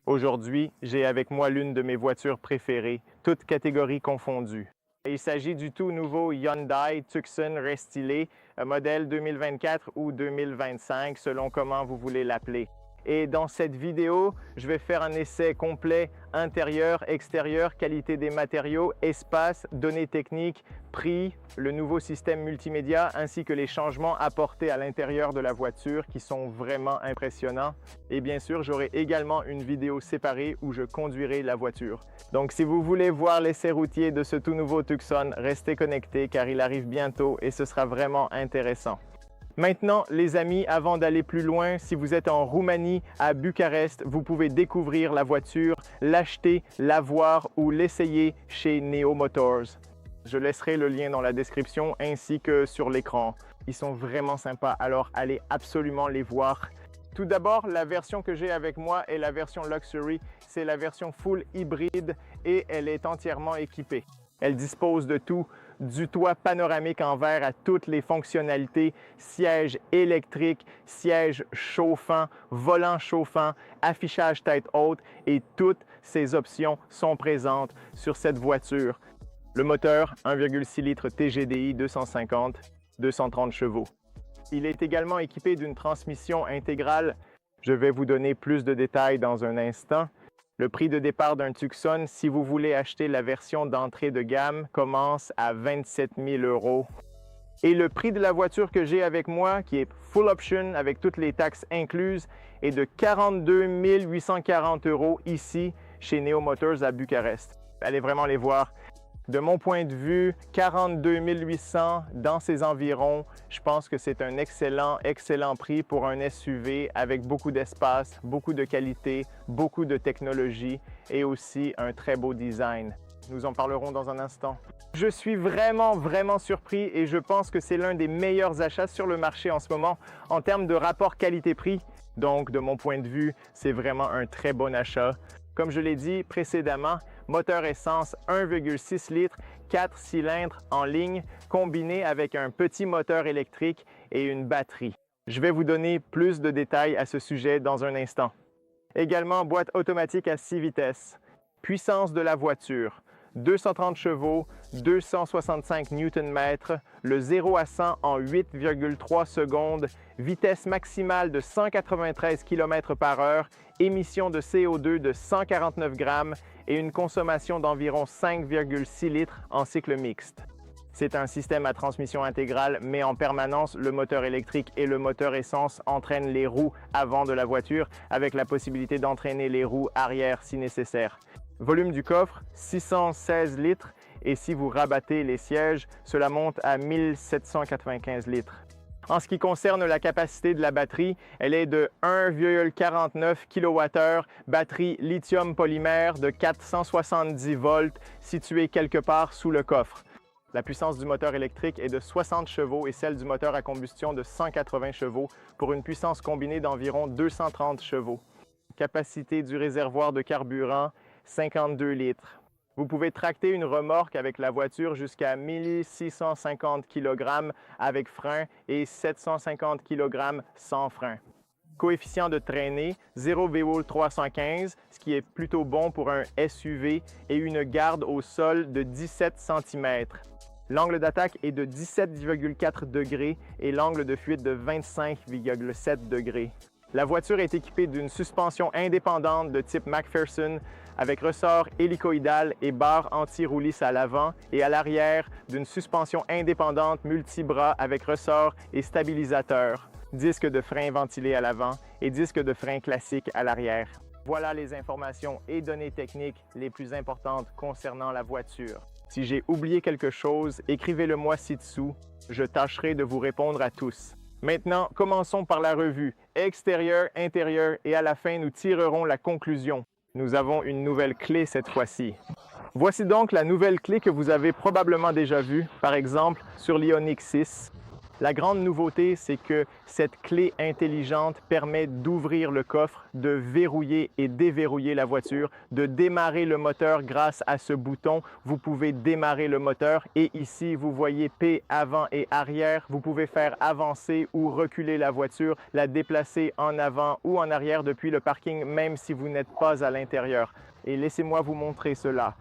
Aujourd'hui, j'ai avec moi l'une de mes voitures préférées, toutes catégories confondues. Il s'agit du tout nouveau Hyundai Tucson Restylé, modèle 2024 ou 2025, selon comment vous voulez l'appeler. Et dans cette vidéo, je vais faire un essai complet intérieur, extérieur, qualité des matériaux, espace, données techniques, prix, le nouveau système multimédia ainsi que les changements apportés à l'intérieur de la voiture qui sont vraiment impressionnants. Et bien sûr, j'aurai également une vidéo séparée où je conduirai la voiture. Donc si vous voulez voir l'essai routier de ce tout nouveau Tucson, restez connectés car il arrive bientôt et ce sera vraiment intéressant. Maintenant, les amis, avant d'aller plus loin, si vous êtes en Roumanie, à Bucarest, vous pouvez découvrir la voiture, l'acheter, la voir ou l'essayer chez Neo Motors. Je laisserai le lien dans la description ainsi que sur l'écran. Ils sont vraiment sympas, alors allez absolument les voir. Tout d'abord, la version que j'ai avec moi est la version Luxury. C'est la version full hybride et elle est entièrement équipée. Elle dispose de tout, du toit panoramique en verre à toutes les fonctionnalités, sièges électriques, sièges chauffants, volants chauffants, affichage tête haute et toutes ces options sont présentes sur cette voiture. Le moteur, 1,6 litres TGDI 250, 230 chevaux. Il est également équipé d'une transmission intégrale. Je vais vous donner plus de détails dans un instant. Le prix de départ d'un Tucson, si vous voulez acheter la version d'entrée de gamme, commence à 27 000 €. Et le prix de la voiture que j'ai avec moi, qui est full option avec toutes les taxes incluses, est de 42 840 € ici chez Neo Motors à Bucarest. Allez vraiment les voir. De mon point de vue, 42 800 dans ces environs, je pense que c'est un excellent prix pour un SUV avec beaucoup d'espace, beaucoup de qualité, beaucoup de technologie et aussi un très beau design. Nous en parlerons dans un instant. Je suis vraiment surpris et je pense que c'est l'un des meilleurs achats sur le marché en ce moment en termes de rapport qualité-prix. Donc, de mon point de vue, c'est vraiment un très bon achat. Comme je l'ai dit précédemment, moteur essence 1,6 litres, 4 cylindres en ligne, combiné avec un petit moteur électrique et une batterie. Je vais vous donner plus de détails à ce sujet dans un instant. Également, boîte automatique à 6 vitesses. Puissance de la voiture, 230 chevaux, 265 Nm, le 0 à 100 en 8,3 secondes, vitesse maximale de 193 km/h, émission de CO2 de 149 grammes et une consommation d'environ 5,6 litres en cycle mixte. C'est un système à transmission intégrale, mais en permanence, le moteur électrique et le moteur essence entraînent les roues avant de la voiture, avec la possibilité d'entraîner les roues arrière si nécessaire. Volume du coffre, 616 litres, et si vous rabattez les sièges, cela monte à 1795 litres. En ce qui concerne la capacité de la batterie, elle est de 1,49 kWh, batterie lithium polymère de 470 volts, située quelque part sous le coffre. La puissance du moteur électrique est de 60 chevaux et celle du moteur à combustion de 180 chevaux pour une puissance combinée d'environ 230 chevaux. Capacité du réservoir de carburant, 52 litres. Vous pouvez tracter une remorque avec la voiture jusqu'à 1650 kg avec frein et 750 kg sans frein. Coefficient de traînée 0,315, ce qui est plutôt bon pour un SUV, et une garde au sol de 17 cm. L'angle d'attaque est de 17,4 degrés et l'angle de fuite de 25,7 degrés. La voiture est équipée d'une suspension indépendante de type McPherson avec ressort hélicoïdal et barre anti-roulisse à l'avant et à l'arrière d'une suspension indépendante multibras avec ressort et stabilisateur, disque de frein ventilé à l'avant et disque de frein classique à l'arrière. Voilà les informations et données techniques les plus importantes concernant la voiture. Si j'ai oublié quelque chose, écrivez-le moi ci-dessous. Je tâcherai de vous répondre à tous. Maintenant, commençons par la revue, extérieur, intérieur, et à la fin, nous tirerons la conclusion. Nous avons une nouvelle clé cette fois-ci. Voici donc la nouvelle clé que vous avez probablement déjà vue, par exemple sur l'Ioniq 6. La grande nouveauté, c'est que cette clé intelligente permet d'ouvrir le coffre, de verrouiller et déverrouiller la voiture, de démarrer le moteur grâce à ce bouton. Vous pouvez démarrer le moteur et ici, vous voyez P avant et arrière. Vous pouvez faire avancer ou reculer la voiture, la déplacer en avant ou en arrière depuis le parking, même si vous n'êtes pas à l'intérieur. Et laissez-moi vous montrer cela.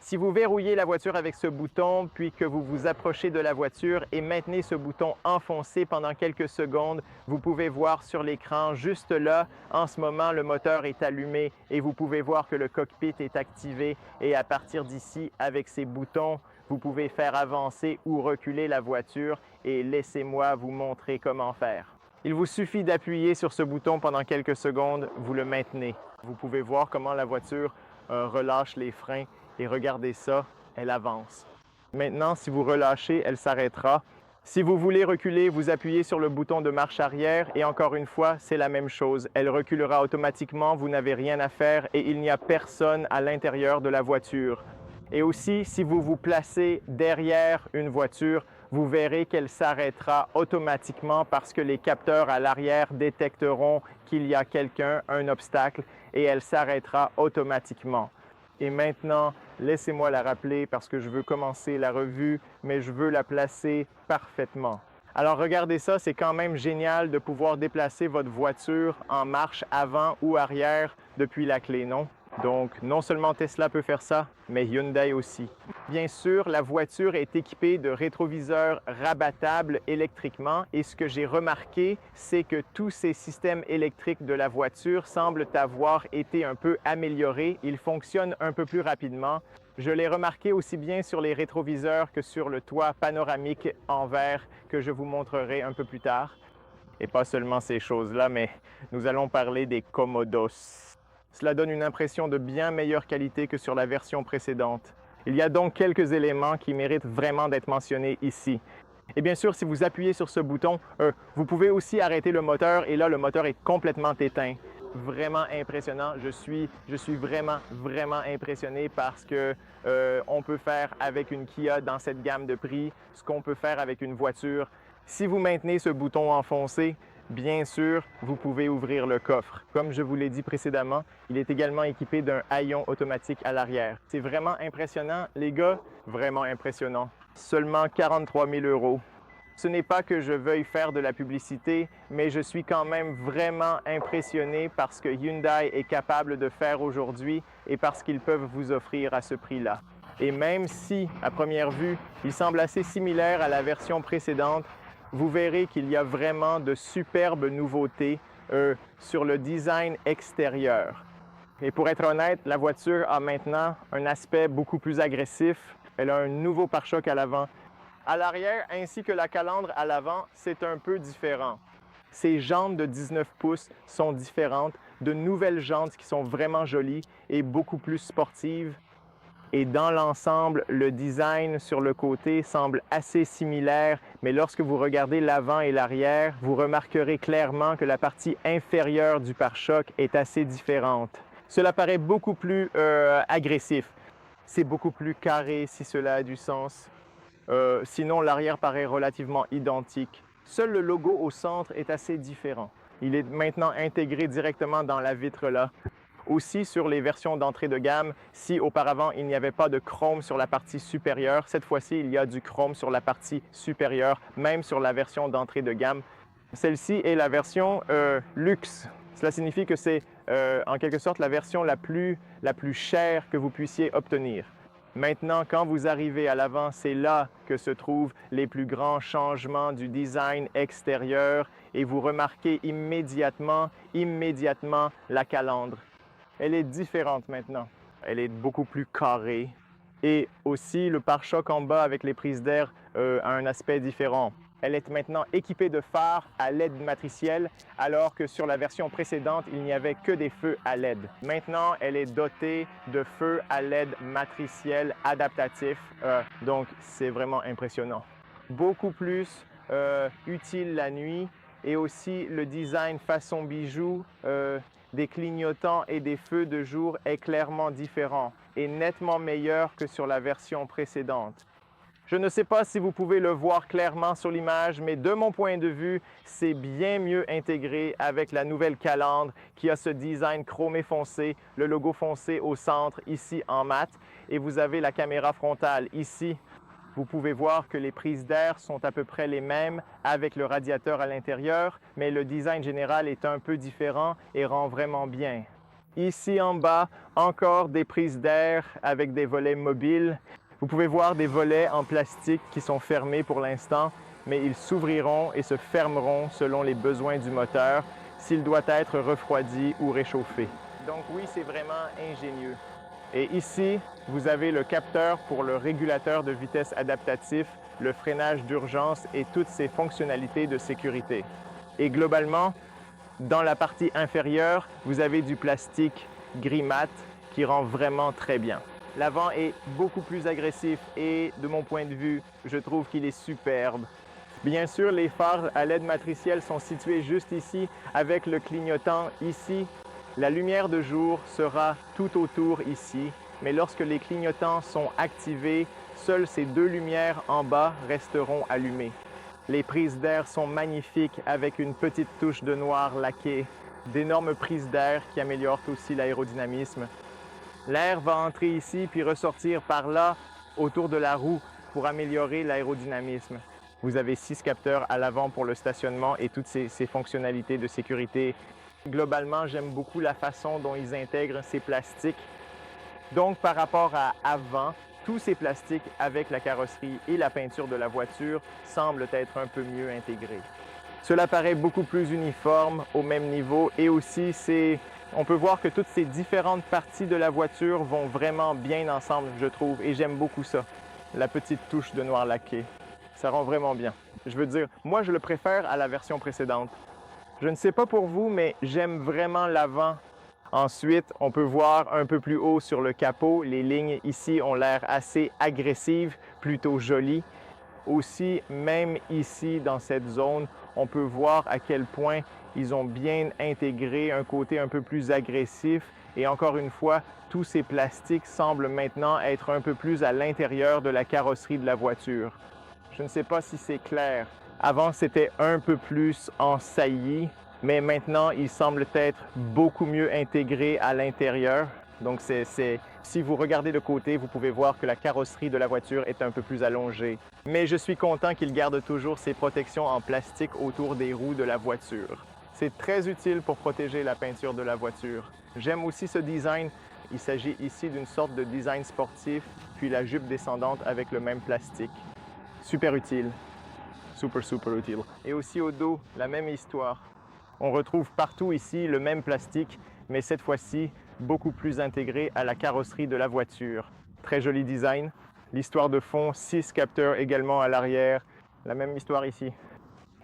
Si vous verrouillez la voiture avec ce bouton, puis que vous vous approchez de la voiture et maintenez ce bouton enfoncé pendant quelques secondes, vous pouvez voir sur l'écran juste là, en ce moment, le moteur est allumé et vous pouvez voir que le cockpit est activé. Et à partir d'ici, avec ces boutons, vous pouvez faire avancer ou reculer la voiture et laissez-moi vous montrer comment faire. Il vous suffit d'appuyer sur ce bouton pendant quelques secondes, vous le maintenez. Vous pouvez voir comment la voiture relâche les freins. Et regardez ça, elle avance. Maintenant, si vous relâchez, elle s'arrêtera. Si vous voulez reculer, vous appuyez sur le bouton de marche arrière et encore une fois, c'est la même chose. Elle reculera automatiquement, vous n'avez rien à faire et il n'y a personne à l'intérieur de la voiture. Et aussi, si vous vous placez derrière une voiture, vous verrez qu'elle s'arrêtera automatiquement parce que les capteurs à l'arrière détecteront qu'il y a quelqu'un, un obstacle, et elle s'arrêtera automatiquement. Et maintenant, laissez-moi la rappeler parce que je veux commencer la revue, mais je veux la placer parfaitement. Alors regardez ça, c'est quand même génial de pouvoir déplacer votre voiture en marche avant ou arrière depuis la clé, non? Donc, non seulement Tesla peut faire ça, mais Hyundai aussi. Bien sûr, la voiture est équipée de rétroviseurs rabattables électriquement et ce que j'ai remarqué, c'est que tous ces systèmes électriques de la voiture semblent avoir été un peu améliorés. Ils fonctionnent un peu plus rapidement. Je l'ai remarqué aussi bien sur les rétroviseurs que sur le toit panoramique en verre que je vous montrerai un peu plus tard. Et pas seulement ces choses-là, mais nous allons parler des Komodos. Cela donne une impression de bien meilleure qualité que sur la version précédente. Il y a donc quelques éléments qui méritent vraiment d'être mentionnés ici. Et bien sûr, si vous appuyez sur ce bouton, vous pouvez aussi arrêter le moteur et là, le moteur est complètement éteint. Vraiment impressionnant. Je suis vraiment impressionné parce que on peut faire avec une Kia dans cette gamme de prix ce qu'on peut faire avec une voiture. Si vous maintenez ce bouton enfoncé, bien sûr, vous pouvez ouvrir le coffre. Comme je vous l'ai dit précédemment, il est également équipé d'un haillon automatique à l'arrière. C'est vraiment impressionnant, les gars, vraiment impressionnant. Seulement 43 000 €. Ce n'est pas que je veuille faire de la publicité, mais je suis quand même vraiment impressionné par ce que Hyundai est capable de faire aujourd'hui et par ce qu'ils peuvent vous offrir à ce prix-là. Et même si, à première vue, il semble assez similaire à la version précédente, vous verrez qu'il y a vraiment de superbes nouveautés sur le design extérieur. Et pour être honnête, la voiture a maintenant un aspect beaucoup plus agressif. Elle a un nouveau pare-choc à l'avant. À l'arrière, ainsi que la calandre à l'avant, c'est un peu différent. Ces jantes de 19 pouces sont différentes, de nouvelles jantes qui sont vraiment jolies et beaucoup plus sportives. Et dans l'ensemble, le design sur le côté semble assez similaire, mais lorsque vous regardez l'avant et l'arrière, vous remarquerez clairement que la partie inférieure du pare-choc est assez différente. Cela paraît beaucoup plus agressif. C'est beaucoup plus carré si cela a du sens. Sinon, l'arrière paraît relativement identique. Seul le logo au centre est assez différent. Il est maintenant intégré directement dans la vitre là. Aussi sur les versions d'entrée de gamme, si auparavant il n'y avait pas de chrome sur la partie supérieure, cette fois-ci il y a du chrome sur la partie supérieure, même sur la version d'entrée de gamme. Celle-ci est la version luxe. Cela signifie que c'est en quelque sorte la version la plus chère que vous puissiez obtenir. Maintenant, quand vous arrivez à l'avant, c'est là que se trouvent les plus grands changements du design extérieur et vous remarquez immédiatement la calandre. Elle est différente maintenant. Elle est beaucoup plus carrée. Et aussi, le pare-choc en bas avec les prises d'air a un aspect différent. Elle est maintenant équipée de phares à LED matriciel, alors que sur la version précédente, il n'y avait que des feux à LED. Maintenant, elle est dotée de feux à LED matriciel adaptatifs, donc c'est vraiment impressionnant. Beaucoup plus utile la nuit et aussi le design façon bijou des clignotants et des feux de jour est clairement différent et nettement meilleur que sur la version précédente. Je ne sais pas si vous pouvez le voir clairement sur l'image, mais de mon point de vue, c'est bien mieux intégré avec la nouvelle calandre qui a ce design chromé foncé, le logo foncé au centre, ici en mat, et vous avez la caméra frontale ici. Vous pouvez voir que les prises d'air sont à peu près les mêmes avec le radiateur à l'intérieur, mais le design général est un peu différent et rend vraiment bien. Ici en bas, encore des prises d'air avec des volets mobiles. Vous pouvez voir des volets en plastique qui sont fermés pour l'instant, mais ils s'ouvriront et se fermeront selon les besoins du moteur s'il doit être refroidi ou réchauffé. Donc oui, c'est vraiment ingénieux. Et ici, vous avez le capteur pour le régulateur de vitesse adaptatif, le freinage d'urgence et toutes ses fonctionnalités de sécurité. Et globalement, dans la partie inférieure, vous avez du plastique gris mat qui rend vraiment très bien. L'avant est beaucoup plus agressif et, de mon point de vue, je trouve qu'il est superbe. Bien sûr, les phares à LED matricielle sont situés juste ici, avec le clignotant ici. La lumière de jour sera tout autour ici, mais lorsque les clignotants sont activés, seules ces deux lumières en bas resteront allumées. Les prises d'air sont magnifiques avec une petite touche de noir laqué, d'énormes prises d'air qui améliorent aussi l'aérodynamisme. L'air va entrer ici puis ressortir par là autour de la roue pour améliorer l'aérodynamisme. Vous avez 6 capteurs à l'avant pour le stationnement et toutes ces fonctionnalités de sécurité. Globalement, j'aime beaucoup la façon dont ils intègrent ces plastiques. Donc, par rapport à avant, tous ces plastiques avec la carrosserie et la peinture de la voiture semblent être un peu mieux intégrés. Cela paraît beaucoup plus uniforme, au même niveau, et aussi on peut voir que toutes ces différentes parties de la voiture vont vraiment bien ensemble, je trouve, et j'aime beaucoup ça. La petite touche de noir laqué, ça rend vraiment bien. Je veux dire, moi je le préfère à la version précédente. Je ne sais pas pour vous, mais j'aime vraiment l'avant. Ensuite, on peut voir un peu plus haut sur le capot, les lignes ici ont l'air assez agressives, plutôt jolies. Aussi, même ici, dans cette zone, on peut voir à quel point ils ont bien intégré un côté un peu plus agressif. Et encore une fois, tous ces plastiques semblent maintenant être un peu plus à l'intérieur de la carrosserie de la voiture. Je ne sais pas si c'est clair. Avant, c'était un peu plus en saillie, mais maintenant, il semble être beaucoup mieux intégré à l'intérieur. Donc, si vous regardez de côté, vous pouvez voir que la carrosserie de la voiture est un peu plus allongée. Mais je suis content qu'il garde toujours ces protections en plastique autour des roues de la voiture. C'est très utile pour protéger la peinture de la voiture. J'aime aussi ce design. Il s'agit ici d'une sorte de design sportif, puis la jupe descendante avec le même plastique. Super utile. Super utile. Et aussi au dos, la même histoire. On retrouve partout ici le même plastique, mais cette fois-ci, beaucoup plus intégré à la carrosserie de la voiture. Très joli design. L'histoire de fond, 6 capteurs également à l'arrière. La même histoire ici.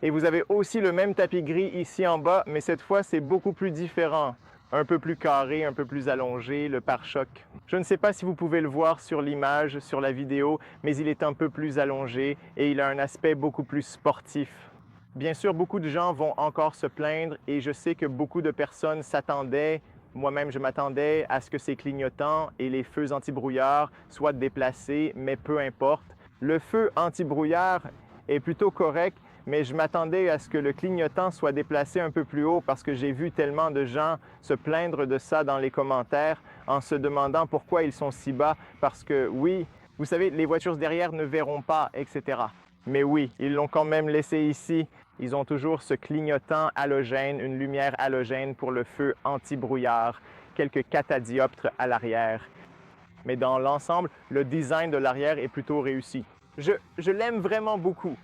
Et vous avez aussi le même tapis gris ici en bas, mais cette fois, c'est beaucoup plus différent. Un peu plus carré, un peu plus allongé, le pare-choc. Je ne sais pas si vous pouvez le voir sur l'image, sur la vidéo, mais il est un peu plus allongé et il a un aspect beaucoup plus sportif. Bien sûr, beaucoup de gens vont encore se plaindre et je sais que beaucoup de personnes s'attendaient, moi-même je m'attendais à ce que ces clignotants et les feux anti-brouillard soient déplacés, mais peu importe. Le feu anti-brouillard est plutôt correct, mais je m'attendais à ce que le clignotant soit déplacé un peu plus haut parce que j'ai vu tellement de gens se plaindre de ça dans les commentaires en se demandant pourquoi ils sont si bas. Parce que oui, vous savez, les voitures derrière ne verront pas, etc. Mais oui, ils l'ont quand même laissé ici. Ils ont toujours ce clignotant halogène, une lumière halogène pour le feu anti-brouillard, quelques catadioptres à l'arrière. Mais dans l'ensemble, le design de l'arrière est plutôt réussi. Je l'aime vraiment beaucoup.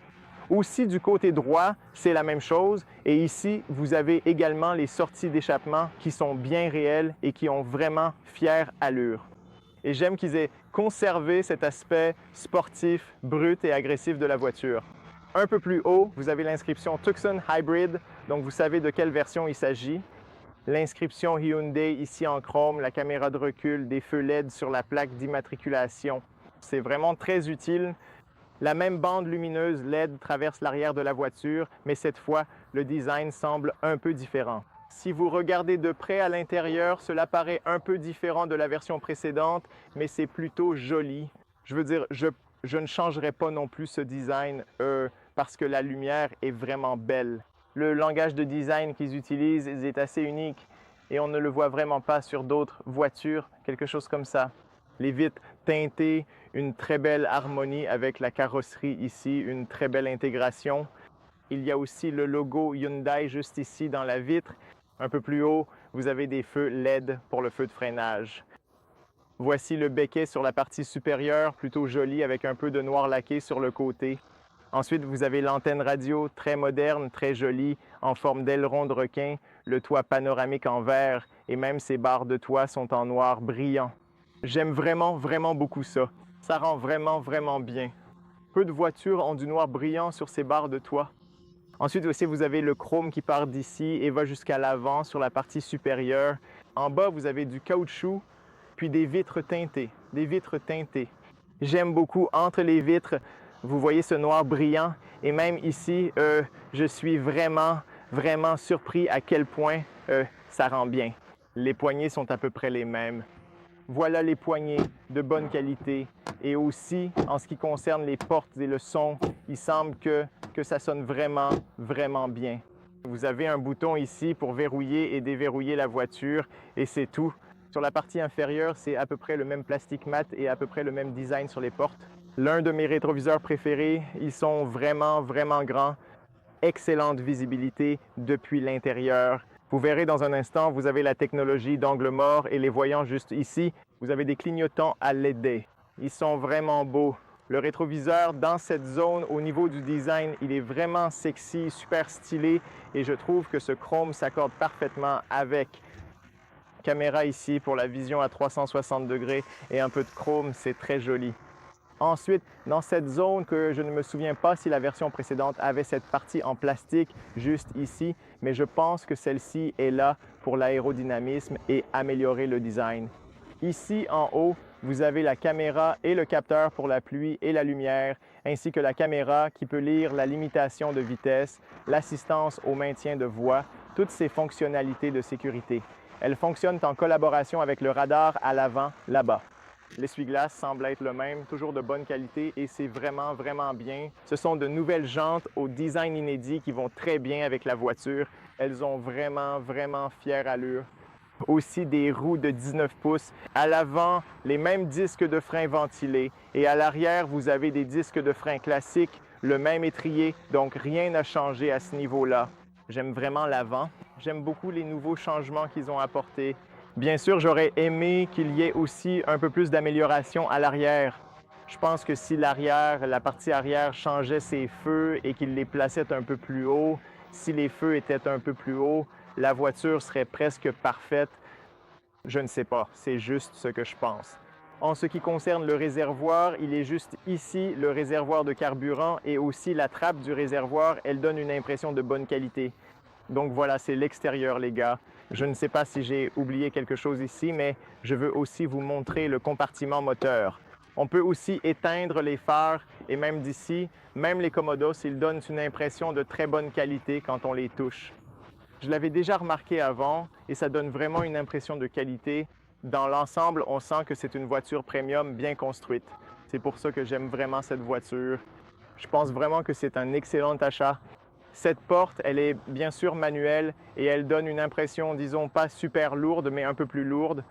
Aussi, du côté droit, c'est la même chose. Et ici, vous avez également les sorties d'échappement qui sont bien réelles et qui ont vraiment fière allure. Et j'aime qu'ils aient conservé cet aspect sportif, brut et agressif de la voiture. Un peu plus haut, vous avez l'inscription Tucson Hybrid, donc vous savez de quelle version il s'agit. L'inscription Hyundai ici en chrome, la caméra de recul, des feux LED sur la plaque d'immatriculation. C'est vraiment très utile. La même bande lumineuse LED traverse l'arrière de la voiture, mais cette fois, le design semble un peu différent. Si vous regardez de près à l'intérieur, cela paraît un peu différent de la version précédente, mais c'est plutôt joli. Je veux dire, je Je ne changerai pas non plus ce design parce que la lumière est vraiment belle. Le langage de design qu'ils utilisent est assez unique et on ne le voit vraiment pas sur d'autres voitures, quelque chose comme ça. Les vitres teintées, une très belle harmonie avec la carrosserie ici, une très belle intégration. Il y a aussi le logo Hyundai juste ici dans la vitre. Un peu plus haut, vous avez des feux LED pour le feu de freinage. Voici le becquet sur la partie supérieure, plutôt joli avec un peu de noir laqué sur le côté. Ensuite, vous avez l'antenne radio très moderne, très jolie, en forme d'aileron de requin, le toit panoramique en verre et même ces barres de toit sont en noir brillant. J'aime vraiment beaucoup ça. Ça rend vraiment bien. Peu de voitures ont du noir brillant sur ces barres de toit. Ensuite aussi, vous avez le chrome qui part d'ici et va jusqu'à l'avant sur la partie supérieure. En bas, vous avez du caoutchouc, puis des vitres teintées, J'aime beaucoup entre les vitres, vous voyez ce noir brillant et même ici, je suis vraiment surpris à quel point ça rend bien. Les poignées sont à peu près les mêmes. Voilà les poignées de bonne qualité et aussi en ce qui concerne les portes et le son, il semble que ça sonne vraiment bien. Vous avez un bouton ici pour verrouiller et déverrouiller la voiture et c'est tout. Sur la partie inférieure, c'est à peu près le même plastique mat et à peu près le même design sur les portes. L'un de mes rétroviseurs préférés, ils sont vraiment grands. Excellente visibilité depuis l'intérieur. Vous verrez dans un instant, vous avez la technologie d'angle mort et les voyants juste ici. Vous avez des clignotants à LED. Ils sont vraiment beaux. Le rétroviseur dans cette zone, au niveau du design, il est vraiment sexy, super stylé et je trouve que ce chrome s'accorde parfaitement avec. Caméra ici pour la vision à 360 degrés et un peu de chrome, c'est très joli. Ensuite, dans cette zone que je ne me souviens pas si la version précédente avait cette partie en plastique juste ici, mais je pense que celle-ci est là pour l'aérodynamisme et améliorer le design. Ici en haut, vous avez la caméra et le capteur pour la pluie et la lumière, ainsi que la caméra qui peut lire la limitation de vitesse, l'assistance au maintien de voie, toutes ces fonctionnalités de sécurité. Elles fonctionnent en collaboration avec le radar à l'avant, là-bas. L'essuie-glace semble être le même, toujours de bonne qualité et c'est vraiment bien. Ce sont de nouvelles jantes au design inédit qui vont très bien avec la voiture. Elles ont vraiment fière allure. Aussi des roues de 19 pouces. À l'avant, les mêmes disques de frein ventilés et à l'arrière, vous avez des disques de frein classiques, le même étrier, donc rien n'a changé à ce niveau-là. J'aime vraiment l'avant. J'aime beaucoup les nouveaux changements qu'ils ont apportés. Bien sûr, j'aurais aimé qu'il y ait aussi un peu plus d'amélioration à l'arrière. Je pense que si la partie arrière changeait ses feux et qu'il les plaçait un peu plus haut, si les feux étaient un peu plus hauts, la voiture serait presque parfaite. Je ne sais pas, c'est juste ce que je pense. En ce qui concerne le réservoir, il est juste ici le réservoir de carburant et aussi la trappe du réservoir, elle donne une impression de bonne qualité. Donc voilà, c'est l'extérieur les gars. Je ne sais pas si j'ai oublié quelque chose ici, mais je veux aussi vous montrer le compartiment moteur. On peut aussi éteindre les phares et même d'ici, même les Komodos, ils donnent une impression de très bonne qualité quand on les touche. Je l'avais déjà remarqué avant et ça donne vraiment une impression de qualité. Dans l'ensemble, on sent que c'est une voiture premium bien construite. C'est pour ça que j'aime vraiment cette voiture. Je pense vraiment que c'est un excellent achat. Cette porte, elle est bien sûr manuelle et elle donne une impression, disons, pas super lourde, mais un peu plus lourde.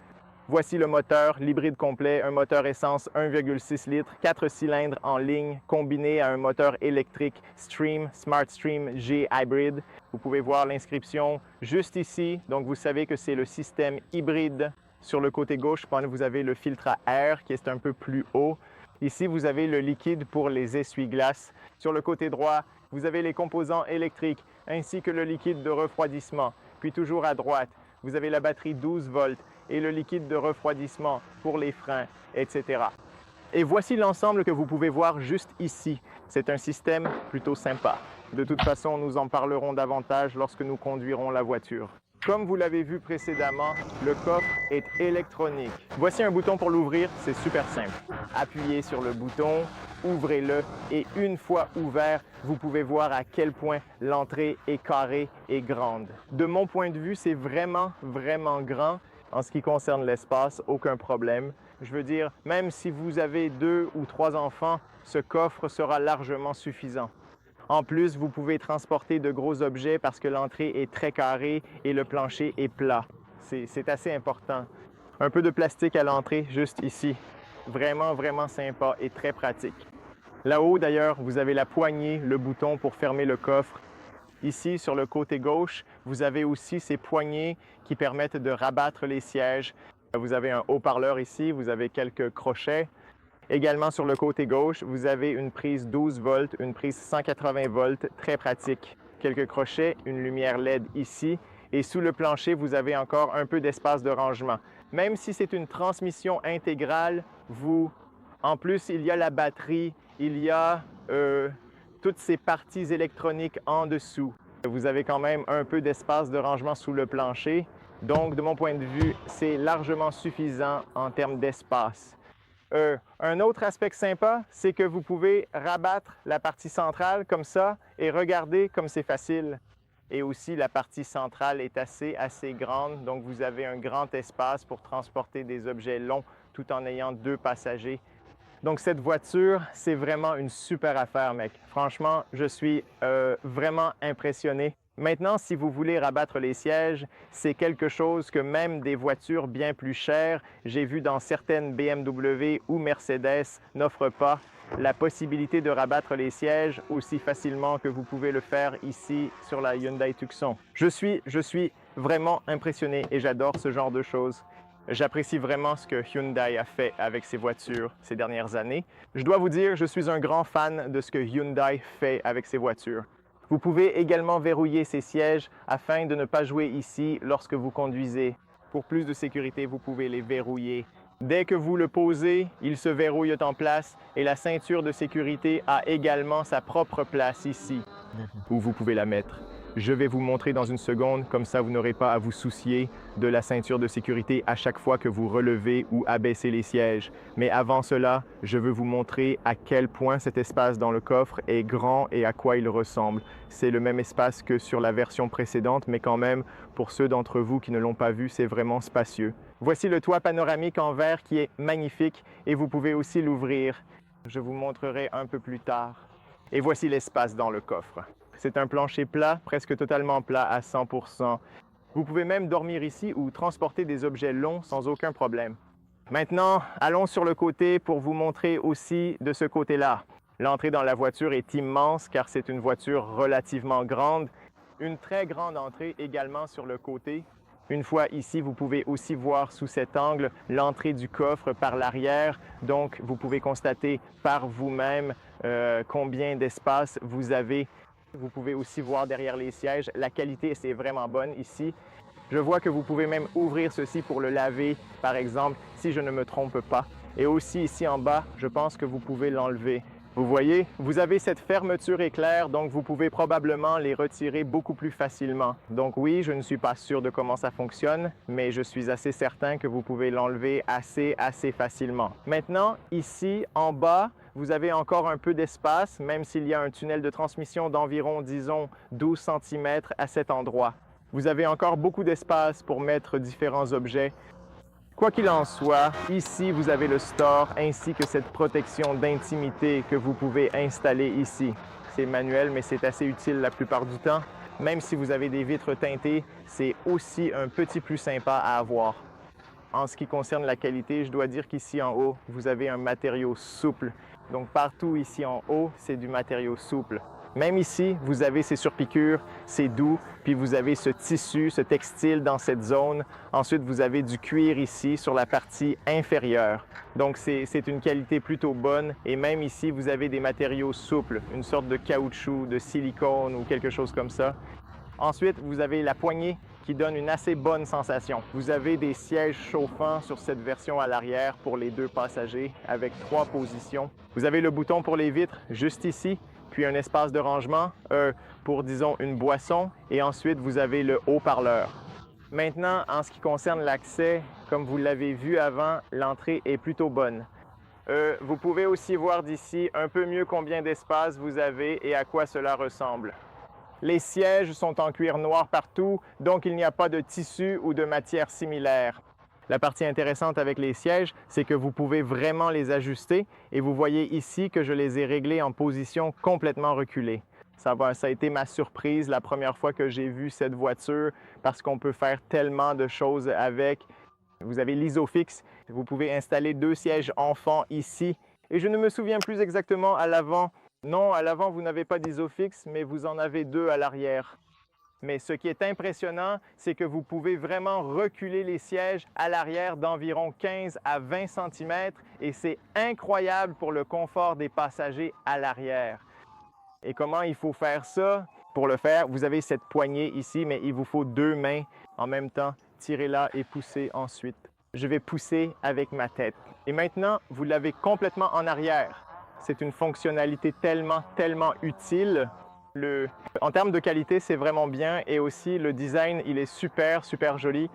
Voici le moteur, l'hybride complet, un moteur essence 1,6 litres, 4 cylindres en ligne, combiné à un moteur électrique Stream, Smart Stream G Hybrid. Vous pouvez voir l'inscription juste ici, donc vous savez que c'est le système hybride. Sur le côté gauche, vous avez le filtre à air qui est un peu plus haut. Ici, vous avez le liquide pour les essuie-glaces. Sur le côté droit, vous avez les composants électriques ainsi que le liquide de refroidissement. Puis toujours à droite, vous avez la batterie 12 volts et le liquide de refroidissement pour les freins, etc. Et voici l'ensemble que vous pouvez voir juste ici. C'est un système plutôt sympa. De toute façon, nous en parlerons davantage lorsque nous conduirons la voiture. Comme vous l'avez vu précédemment, le coffre est électronique. Voici un bouton pour l'ouvrir, c'est super simple. Appuyez sur le bouton, ouvrez-le et une fois ouvert, vous pouvez voir à quel point l'entrée est carrée et grande. De mon point de vue, c'est vraiment grand. En ce qui concerne l'espace, aucun problème. Je veux dire, même si vous avez 2 ou 3 enfants, ce coffre sera largement suffisant. En plus, vous pouvez transporter de gros objets parce que l'entrée est très carrée et le plancher est plat. C'est assez important. Un peu de plastique à l'entrée, juste ici. Vraiment, vraiment sympa et très pratique. Là-haut, d'ailleurs, vous avez la poignée, le bouton pour fermer le coffre. Ici, sur le côté gauche, vous avez aussi ces poignées qui permettent de rabattre les sièges. Vous avez un haut-parleur ici, vous avez quelques crochets. Également sur le côté gauche, vous avez une prise 12 volts, une prise 180 volts, très pratique. Quelques crochets, une lumière LED ici. Et sous le plancher, vous avez encore un peu d'espace de rangement. Même si c'est une transmission intégrale, en plus, il y a la batterie, il y a toutes ces parties électroniques en dessous. Vous avez quand même un peu d'espace de rangement sous le plancher. Donc, de mon point de vue, c'est largement suffisant en termes d'espace. Un autre aspect sympa, c'est que vous pouvez rabattre la partie centrale comme ça et regardez comme c'est facile. Et aussi, la partie centrale est assez grande, donc vous avez un grand espace pour transporter des objets longs tout en ayant 2 passagers. Donc cette voiture, c'est vraiment une super affaire, mec. Franchement, je suis vraiment impressionné. Maintenant, si vous voulez rabattre les sièges, c'est quelque chose que même des voitures bien plus chères, j'ai vu dans certaines BMW ou Mercedes, n'offrent pas la possibilité de rabattre les sièges aussi facilement que vous pouvez le faire ici sur la Hyundai Tucson. Je suis vraiment impressionné et j'adore ce genre de choses. J'apprécie vraiment ce que Hyundai a fait avec ses voitures ces dernières années. Je dois vous dire, je suis un grand fan de ce que Hyundai fait avec ses voitures. Vous pouvez également verrouiller ces sièges afin de ne pas jouer ici lorsque vous conduisez. Pour plus de sécurité, vous pouvez les verrouiller. Dès que vous le posez, il se verrouille en place et la ceinture de sécurité a également sa propre place ici, où vous pouvez la mettre. Je vais vous montrer dans une seconde, comme ça vous n'aurez pas à vous soucier de la ceinture de sécurité à chaque fois que vous relevez ou abaissez les sièges. Mais avant cela, je veux vous montrer à quel point cet espace dans le coffre est grand et à quoi il ressemble. C'est le même espace que sur la version précédente, mais quand même, pour ceux d'entre vous qui ne l'ont pas vu, c'est vraiment spacieux. Voici le toit panoramique en verre qui est magnifique et vous pouvez aussi l'ouvrir. Je vous montrerai un peu plus tard. Et voici l'espace dans le coffre. C'est un plancher plat, presque totalement plat à 100%. Vous pouvez même dormir ici ou transporter des objets longs sans aucun problème. Maintenant, allons sur le côté pour vous montrer aussi de ce côté-là. L'entrée dans la voiture est immense car c'est une voiture relativement grande. Une très grande entrée également sur le côté. Une fois ici, vous pouvez aussi voir sous cet angle l'entrée du coffre par l'arrière. Donc, vous pouvez constater par vous-même combien d'espace vous avez. Vous pouvez aussi voir derrière les sièges, la qualité c'est vraiment bonne ici. Je vois que vous pouvez même ouvrir ceci pour le laver, par exemple, si je ne me trompe pas. Et aussi ici en bas, je pense que vous pouvez l'enlever. Vous voyez, vous avez cette fermeture éclair, donc vous pouvez probablement les retirer beaucoup plus facilement. Donc oui, je ne suis pas sûr de comment ça fonctionne, mais je suis assez certain que vous pouvez l'enlever assez facilement. Maintenant, ici en bas, vous avez encore un peu d'espace, même s'il y a un tunnel de transmission d'environ, disons, 12 cm à cet endroit. Vous avez encore beaucoup d'espace pour mettre différents objets. Quoi qu'il en soit, ici, vous avez le store ainsi que cette protection d'intimité que vous pouvez installer ici. C'est manuel, mais c'est assez utile la plupart du temps. Même si vous avez des vitres teintées, c'est aussi un petit plus sympa à avoir. En ce qui concerne la qualité, je dois dire qu'ici en haut, vous avez un matériau souple. Donc partout ici en haut, c'est du matériau souple. Même ici, vous avez ces surpiqûres, c'est doux, puis vous avez ce tissu, ce textile dans cette zone. Ensuite, vous avez du cuir ici sur la partie inférieure. Donc c'est une qualité plutôt bonne et même ici, vous avez des matériaux souples, une sorte de caoutchouc, de silicone ou quelque chose comme ça. Ensuite, vous avez la poignée qui donne une assez bonne sensation. Vous avez des sièges chauffants sur cette version à l'arrière pour les 2 passagers avec 3 positions. Vous avez le bouton pour les vitres juste ici, puis un espace de rangement pour, disons, une boisson et ensuite vous avez le haut-parleur. Maintenant, en ce qui concerne l'accès, comme vous l'avez vu avant, l'entrée est plutôt bonne. Vous pouvez aussi voir d'ici un peu mieux combien d'espace vous avez et à quoi cela ressemble. Les sièges sont en cuir noir partout, donc il n'y a pas de tissu ou de matière similaire. La partie intéressante avec les sièges, c'est que vous pouvez vraiment les ajuster et vous voyez ici que je les ai réglés en position complètement reculée. Ça a été ma surprise la première fois que j'ai vu cette voiture parce qu'on peut faire tellement de choses avec. Vous avez l'Isofix, vous pouvez installer 2 sièges enfants ici et je ne me souviens plus exactement à l'avant. Non, à l'avant vous n'avez pas d'Isofix, mais vous en avez 2 à l'arrière. Mais ce qui est impressionnant, c'est que vous pouvez vraiment reculer les sièges à l'arrière d'environ 15 à 20 cm et c'est incroyable pour le confort des passagers à l'arrière. Et comment il faut faire ça? Pour le faire, vous avez cette poignée ici, mais il vous faut 2 mains en même temps. Tirez-la et poussez ensuite. Je vais pousser avec ma tête. Et maintenant, vous l'avez complètement en arrière. C'est une fonctionnalité tellement utile. En termes de qualité, c'est vraiment bien et aussi le design, il est super joli.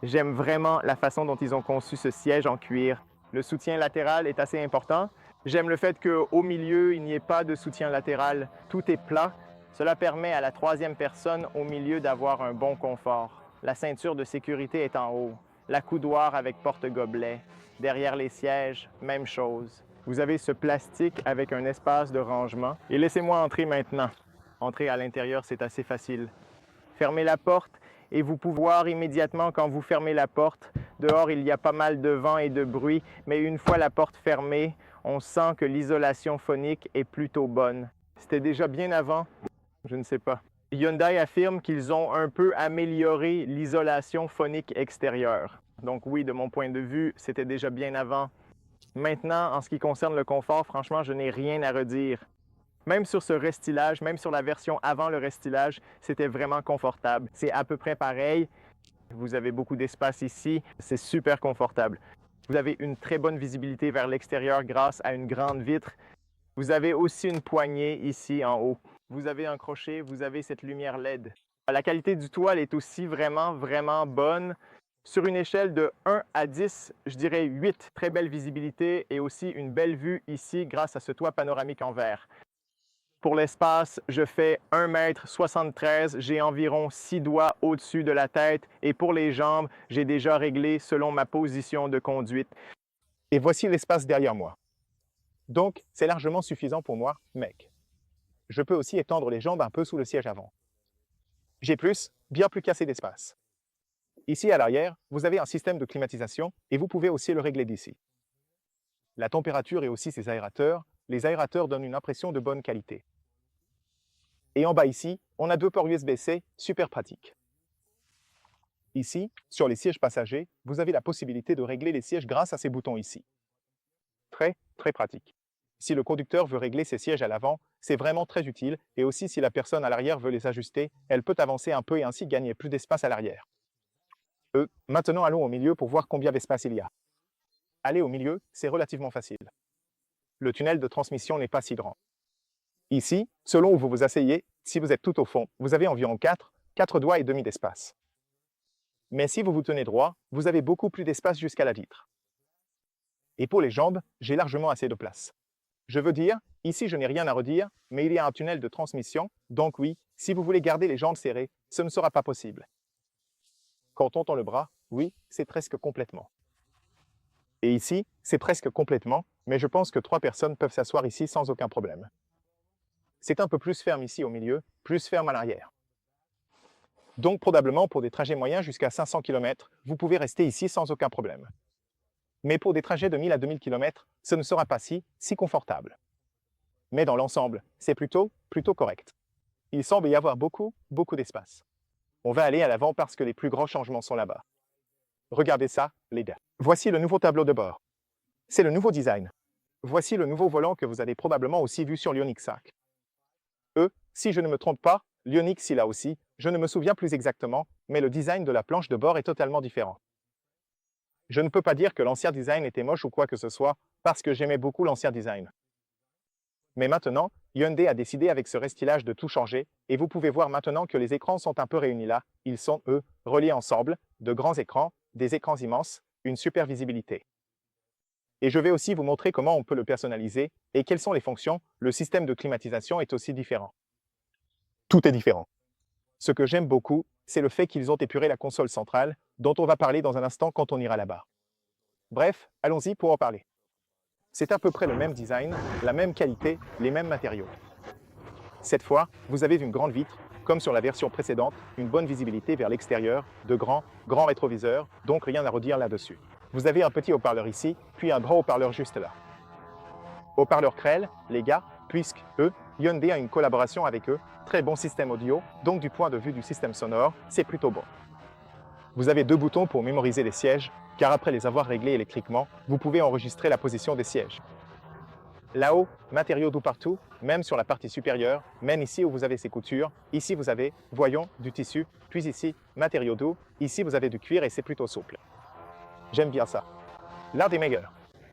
J'aime vraiment la façon dont ils ont conçu ce siège en cuir. Le soutien latéral est assez important. J'aime le fait qu'au milieu, il n'y ait pas de soutien latéral. Tout est plat. Cela permet à la 3e personne au milieu d'avoir un bon confort. La ceinture de sécurité est en haut. La coudoir avec porte-gobelet. Derrière les sièges, même chose. Vous avez ce plastique avec un espace de rangement. Et laissez-moi entrer maintenant. Entrer à l'intérieur, c'est assez facile. Fermez la porte et vous pouvez voir immédiatement quand vous fermez la porte. Dehors, il y a pas mal de vent et de bruit, mais une fois la porte fermée, on sent que l'isolation phonique est plutôt bonne. C'était déjà bien avant, je ne sais pas. Hyundai affirme qu'ils ont un peu amélioré l'isolation phonique extérieure. Donc oui, de mon point de vue, c'était déjà bien avant. Maintenant, en ce qui concerne le confort, franchement, je n'ai rien à redire. Même sur ce restylage, même sur la version avant le restylage, c'était vraiment confortable. C'est à peu près pareil. Vous avez beaucoup d'espace ici. C'est super confortable. Vous avez une très bonne visibilité vers l'extérieur grâce à une grande vitre. Vous avez aussi une poignée ici en haut. Vous avez un crochet, vous avez cette lumière LED. La qualité du toit est aussi vraiment bonne. Sur une échelle de 1 à 10, je dirais 8. Très belle visibilité et aussi une belle vue ici grâce à ce toit panoramique en verre. Pour l'espace, je fais 1,73 m, j'ai environ 6 doigts au-dessus de la tête et pour les jambes, j'ai déjà réglé selon ma position de conduite. Et voici l'espace derrière moi. Donc, c'est largement suffisant pour moi, mec. Je peux aussi étendre les jambes un peu sous le siège avant. J'ai bien plus qu'assez d'espace. Ici à l'arrière, vous avez un système de climatisation et vous pouvez aussi le régler d'ici. La température et aussi ses aérateurs, les aérateurs donnent une impression de bonne qualité. Et en bas ici, on a 2 ports USB-C, super pratiques. Ici, sur les sièges passagers, vous avez la possibilité de régler les sièges grâce à ces boutons ici. Très pratique. Si le conducteur veut régler ses sièges à l'avant, c'est vraiment très utile et aussi si la personne à l'arrière veut les ajuster, elle peut avancer un peu et ainsi gagner plus d'espace à l'arrière. Maintenant allons au milieu pour voir combien d'espace il y a. Aller au milieu, c'est relativement facile. Le tunnel de transmission n'est pas si grand. Ici, selon où vous vous asseyez, si vous êtes tout au fond, vous avez environ 4 doigts et demi d'espace. Mais si vous vous tenez droit, vous avez beaucoup plus d'espace jusqu'à la vitre. Et pour les jambes, j'ai largement assez de place. Je veux dire, ici je n'ai rien à redire, mais il y a un tunnel de transmission, donc oui, si vous voulez garder les jambes serrées, ce ne sera pas possible. Quand on tend le bras, oui, c'est presque complètement. Et ici, c'est presque complètement, mais je pense que 3 personnes peuvent s'asseoir ici sans aucun problème. C'est un peu plus ferme ici au milieu, plus ferme à l'arrière. Donc probablement pour des trajets moyens jusqu'à 500 km, vous pouvez rester ici sans aucun problème. Mais pour des trajets de 1000 à 2000 km, ce ne sera pas si confortable. Mais dans l'ensemble, c'est plutôt correct. Il semble y avoir beaucoup d'espace. On va aller à l'avant parce que les plus grands changements sont là-bas. Regardez ça, les gars. Voici le nouveau tableau de bord. C'est le nouveau design. Voici le nouveau volant que vous avez probablement aussi vu sur l'Ioniq 5. Si je ne me trompe pas, l'Ioniq il a aussi, je ne me souviens plus exactement, mais le design de la planche de bord est totalement différent. Je ne peux pas dire que l'ancien design était moche ou quoi que ce soit, parce que j'aimais beaucoup l'ancien design. Mais maintenant, Hyundai a décidé avec ce restylage de tout changer, et vous pouvez voir maintenant que les écrans sont un peu réunis là, ils sont, reliés ensemble, de grands écrans, des écrans immenses, une super visibilité. Et je vais aussi vous montrer comment on peut le personnaliser, et quelles sont les fonctions, le système de climatisation est aussi différent. Tout est différent. Ce que j'aime beaucoup, c'est le fait qu'ils ont épuré la console centrale, dont on va parler dans un instant quand on ira là-bas. Bref, allons-y pour en parler. C'est à peu près le même design, la même qualité, les mêmes matériaux. Cette fois, vous avez une grande vitre, comme sur la version précédente, une bonne visibilité vers l'extérieur, de grands rétroviseurs, donc rien à redire là-dessus. Vous avez un petit haut-parleur ici, puis un grand haut-parleur juste là. Haut-parleur Krell, les gars, puisque Hyundai a une collaboration avec eux, très bon système audio, donc du point de vue du système sonore, c'est plutôt bon. Vous avez 2 boutons pour mémoriser les sièges, car après les avoir réglés électriquement, vous pouvez enregistrer la position des sièges. Là-haut, matériaux doux partout, même sur la partie supérieure, même ici où vous avez ces coutures, ici vous avez, voyons, du tissu, puis ici, matériaux doux, ici vous avez du cuir et c'est plutôt souple. J'aime bien ça. L'un des meilleurs.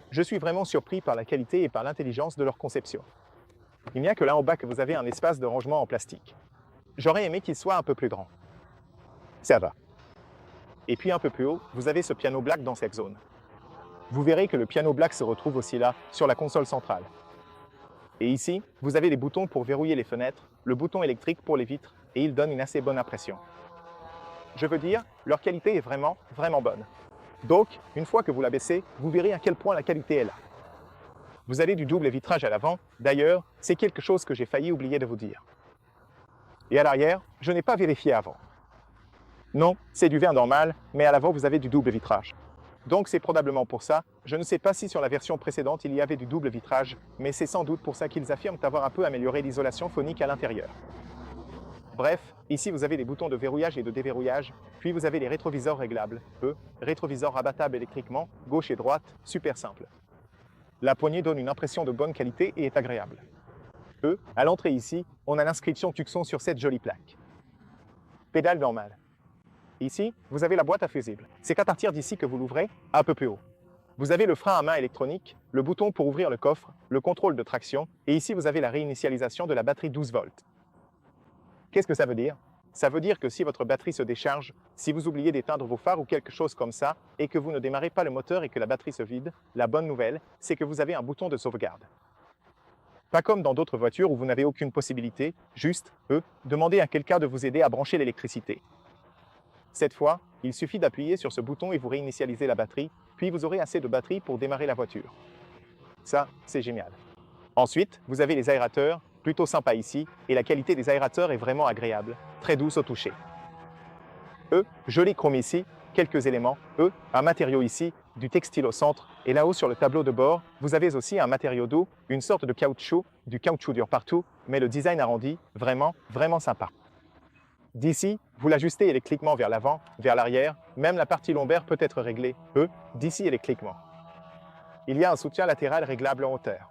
Je suis vraiment surpris par la qualité et par l'intelligence de leur conception. Il n'y a que là en bas que vous avez un espace de rangement en plastique. J'aurais aimé qu'il soit un peu plus grand. Ça va. Et puis un peu plus haut, vous avez ce piano black dans cette zone. Vous verrez que le piano black se retrouve aussi là, sur la console centrale. Et ici, vous avez les boutons pour verrouiller les fenêtres, le bouton électrique pour les vitres, et ils donnent une assez bonne impression. Je veux dire, leur qualité est vraiment, vraiment bonne. Donc, une fois que vous la baissez, vous verrez à quel point la qualité est là. Vous avez du double vitrage à l'avant, d'ailleurs, c'est quelque chose que j'ai failli oublier de vous dire. Et à l'arrière, je n'ai pas vérifié avant. Non, c'est du verre normal, mais à l'avant vous avez du double vitrage. Donc c'est probablement pour ça, je ne sais pas si sur la version précédente il y avait du double vitrage, mais c'est sans doute pour ça qu'ils affirment avoir un peu amélioré l'isolation phonique à l'intérieur. Bref, ici vous avez les boutons de verrouillage et de déverrouillage, puis vous avez les rétroviseurs réglables, rétroviseurs rabattables électriquement, gauche et droite, super simple. La poignée donne une impression de bonne qualité et est agréable. À l'entrée ici, on a l'inscription Tucson sur cette jolie plaque. Pédale normale. Ici, vous avez la boîte à fusibles. C'est qu'à partir d'ici que vous l'ouvrez, un peu plus haut. Vous avez le frein à main électronique, le bouton pour ouvrir le coffre, le contrôle de traction, et ici vous avez la réinitialisation de la batterie 12 volts. Qu'est-ce que ça veut dire? Ça veut dire que si votre batterie se décharge, si vous oubliez d'éteindre vos phares ou quelque chose comme ça, et que vous ne démarrez pas le moteur et que la batterie se vide, la bonne nouvelle, c'est que vous avez un bouton de sauvegarde. Pas comme dans d'autres voitures où vous n'avez aucune possibilité, juste, demandez à quelqu'un de vous aider à brancher l'électricité. Cette fois, il suffit d'appuyer sur ce bouton et vous réinitialisez la batterie, puis vous aurez assez de batterie pour démarrer la voiture. Ça, c'est génial. Ensuite, vous avez les aérateurs, plutôt sympa ici, et la qualité des aérateurs est vraiment agréable, très douce au toucher. Joli chrome ici, quelques éléments, un matériau ici, du textile au centre, et là-haut sur le tableau de bord, vous avez aussi un matériau doux, une sorte de caoutchouc, du caoutchouc dur partout, mais le design arrondi, vraiment, vraiment sympa. D'ici, vous l'ajustez électriquement vers l'avant, vers l'arrière, même la partie lombaire peut être réglée, d'ici électriquement. Il y a un soutien latéral réglable en hauteur.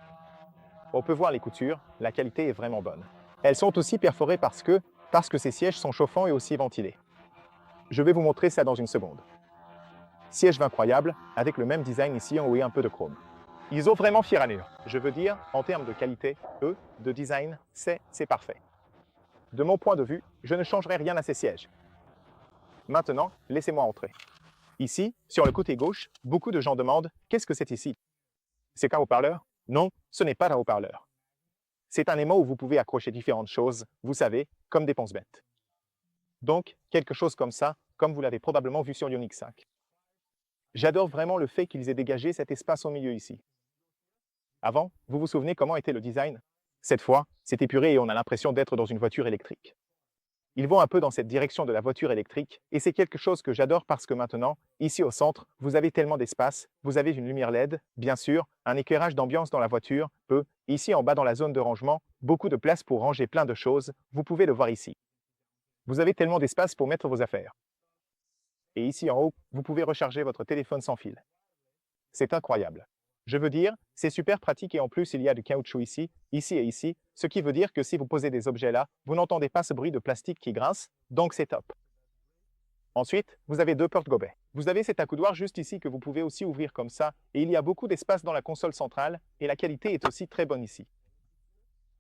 On peut voir les coutures, la qualité est vraiment bonne. Elles sont aussi perforées parce que ces sièges sont chauffants et aussi ventilés. Je vais vous montrer ça dans une seconde. Siège incroyable, avec le même design ici en haut et un peu de chrome. Ils ont vraiment fière allure. Je veux dire, en termes de qualité, de design, c'est parfait. De mon point de vue, je ne changerai rien à ces sièges. Maintenant, laissez-moi entrer. Ici, sur le côté gauche, beaucoup de gens demandent « Qu'est-ce que c'est ici ?» C'est qu'un haut-parleur? Non, ce n'est pas un haut-parleur. C'est un aimant où vous pouvez accrocher différentes choses, vous savez, comme des ponce-bêtes. Donc, quelque chose comme ça, comme vous l'avez probablement vu sur l'Ioniq 5. J'adore vraiment le fait qu'ils aient dégagé cet espace au milieu ici. Avant, vous vous souvenez comment était le design? Cette fois, c'est épuré et on a l'impression d'être dans une voiture électrique. Ils vont un peu dans cette direction de la voiture électrique, et c'est quelque chose que j'adore parce que maintenant, ici au centre, vous avez tellement d'espace, vous avez une lumière LED, bien sûr, un éclairage d'ambiance dans la voiture, ici en bas dans la zone de rangement, beaucoup de place pour ranger plein de choses, vous pouvez le voir ici. Vous avez tellement d'espace pour mettre vos affaires. Et ici en haut, vous pouvez recharger votre téléphone sans fil. C'est incroyable. Je veux dire, c'est super pratique et en plus il y a du caoutchouc ici et ici, ce qui veut dire que si vous posez des objets là, vous n'entendez pas ce bruit de plastique qui grince, donc c'est top. Ensuite, vous avez 2 porte-gobets. Vous avez cet accoudoir juste ici que vous pouvez aussi ouvrir comme ça, et il y a beaucoup d'espace dans la console centrale, et la qualité est aussi très bonne ici.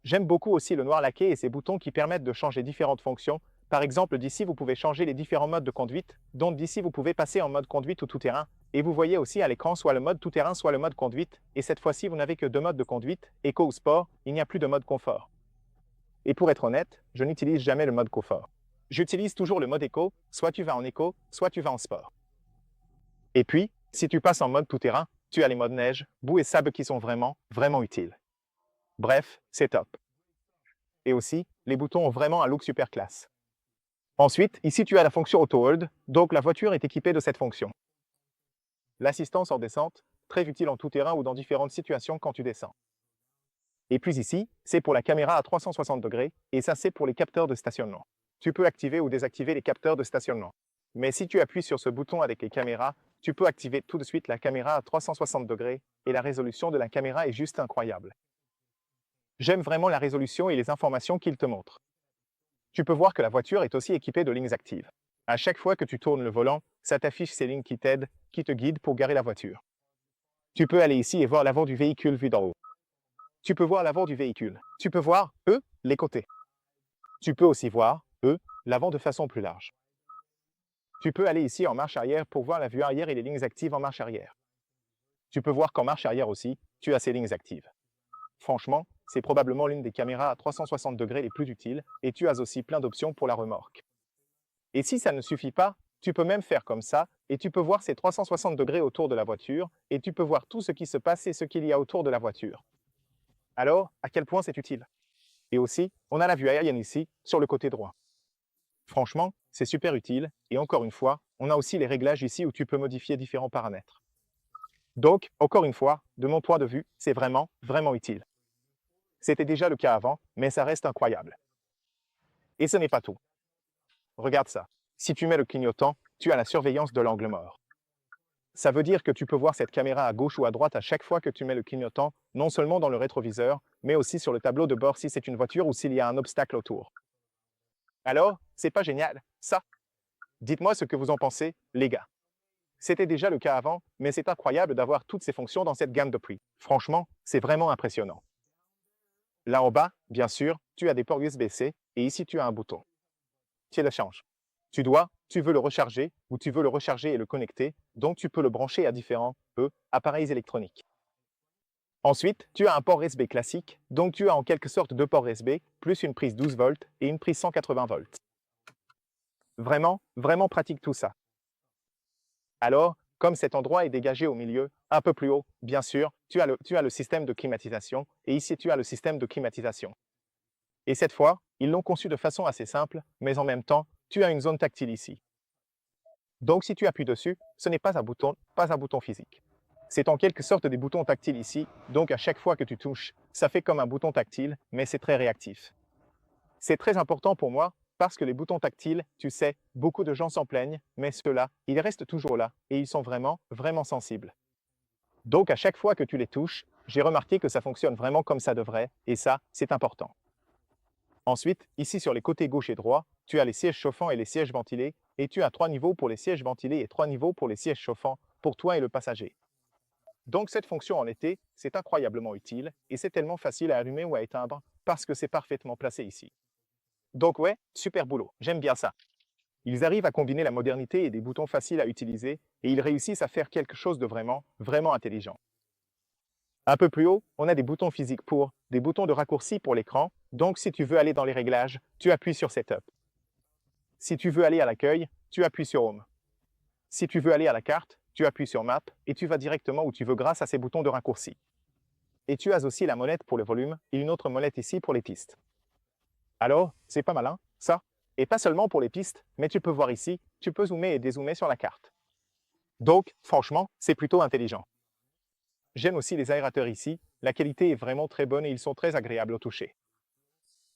J'aime beaucoup aussi le noir laqué et ses boutons qui permettent de changer différentes fonctions. Par exemple, d'ici, vous pouvez changer les différents modes de conduite, donc d'ici, vous pouvez passer en mode conduite ou tout-terrain, et vous voyez aussi à l'écran soit le mode tout-terrain, soit le mode conduite, et cette fois-ci, vous n'avez que 2 modes de conduite, éco ou sport, il n'y a plus de mode confort. Et pour être honnête, je n'utilise jamais le mode confort. J'utilise toujours le mode éco, soit tu vas en éco, soit tu vas en sport. Et puis, si tu passes en mode tout-terrain, tu as les modes neige, boue et sable qui sont vraiment, vraiment utiles. Bref, c'est top. Et aussi, les boutons ont vraiment un look super classe. Ensuite, ici tu as la fonction Auto Hold, donc la voiture est équipée de cette fonction. L'assistance en descente, très utile en tout terrain ou dans différentes situations quand tu descends. Et puis ici, c'est pour la caméra à 360 degrés, et ça c'est pour les capteurs de stationnement. Tu peux activer ou désactiver les capteurs de stationnement. Mais si tu appuies sur ce bouton avec les caméras, tu peux activer tout de suite la caméra à 360 degrés, et la résolution de la caméra est juste incroyable. J'aime vraiment la résolution et les informations qu'il te montre. Tu peux voir que la voiture est aussi équipée de lignes actives. À chaque fois que tu tournes le volant, ça t'affiche ces lignes qui t'aident, qui te guident pour garer la voiture. Tu peux aller ici et voir l'avant du véhicule vu d'en haut. Tu peux voir l'avant du véhicule. Tu peux voir, les côtés. Tu peux aussi voir, l'avant de façon plus large. Tu peux aller ici en marche arrière pour voir la vue arrière et les lignes actives en marche arrière. Tu peux voir qu'en marche arrière aussi, tu as ces lignes actives. Franchement, c'est probablement l'une des caméras à 360 degrés les plus utiles et tu as aussi plein d'options pour la remorque. Et si ça ne suffit pas, tu peux même faire comme ça et tu peux voir ces 360 degrés autour de la voiture et tu peux voir tout ce qui se passe et ce qu'il y a autour de la voiture. Alors, à quel point c'est utile? Et aussi, on a la vue aérienne ici, sur le côté droit. Franchement, c'est super utile et encore une fois, on a aussi les réglages ici où tu peux modifier différents paramètres. Donc, encore une fois, de mon point de vue, c'est vraiment, vraiment utile. C'était déjà le cas avant, mais ça reste incroyable. Et ce n'est pas tout. Regarde ça. Si tu mets le clignotant, tu as la surveillance de l'angle mort. Ça veut dire que tu peux voir cette caméra à gauche ou à droite à chaque fois que tu mets le clignotant, non seulement dans le rétroviseur, mais aussi sur le tableau de bord si c'est une voiture ou s'il y a un obstacle autour. Alors, c'est pas génial, ça? Dites-moi ce que vous en pensez, les gars. C'était déjà le cas avant, mais c'est incroyable d'avoir toutes ces fonctions dans cette gamme de prix. Franchement, c'est vraiment impressionnant. Là en bas, bien sûr, tu as des ports USB-C et ici tu as un bouton. Tu le changes. Tu veux le recharger ou tu veux le recharger et le connecter, donc tu peux le brancher à différents appareils électroniques. Ensuite, tu as un port USB classique, donc tu as en quelque sorte deux ports USB, plus une prise 12 volts et une prise 180 volts. Vraiment, vraiment pratique tout ça. Alors, comme cet endroit est dégagé au milieu, un peu plus haut, bien sûr, tu as le système de climatisation, et ici tu as le système de climatisation. Et cette fois, ils l'ont conçu de façon assez simple, mais en même temps, tu as une zone tactile ici. Donc si tu appuies dessus, ce n'est pas un bouton physique. C'est en quelque sorte des boutons tactiles ici, donc à chaque fois que tu touches, ça fait comme un bouton tactile, mais c'est très réactif. C'est très important pour moi, parce que les boutons tactiles, tu sais, beaucoup de gens s'en plaignent, mais ceux-là, ils restent toujours là, et ils sont vraiment, vraiment sensibles. Donc à chaque fois que tu les touches, j'ai remarqué que ça fonctionne vraiment comme ça devrait, et ça, c'est important. Ensuite, ici sur les côtés gauche et droit, tu as les sièges chauffants et les sièges ventilés, et tu as 3 niveaux pour les sièges ventilés et 3 niveaux pour les sièges chauffants, pour toi et le passager. Donc cette fonction en été, c'est incroyablement utile, et c'est tellement facile à allumer ou à éteindre, parce que c'est parfaitement placé ici. Donc ouais, super boulot, j'aime bien ça. Ils arrivent à combiner la modernité et des boutons faciles à utiliser, et ils réussissent à faire quelque chose de vraiment, vraiment intelligent. Un peu plus haut, on a des boutons physiques pour, des boutons de raccourci pour l'écran, donc si tu veux aller dans les réglages, tu appuies sur Setup. Si tu veux aller à l'accueil, tu appuies sur Home. Si tu veux aller à la carte, tu appuies sur Map et tu vas directement où tu veux grâce à ces boutons de raccourci. Et tu as aussi la molette pour le volume et une autre molette ici pour les pistes. Alors, c'est pas malin, ça? Et pas seulement pour les pistes, mais tu peux voir ici, tu peux zoomer et dézoomer sur la carte. Donc, franchement, c'est plutôt intelligent. J'aime aussi les aérateurs ici, la qualité est vraiment très bonne et ils sont très agréables au toucher.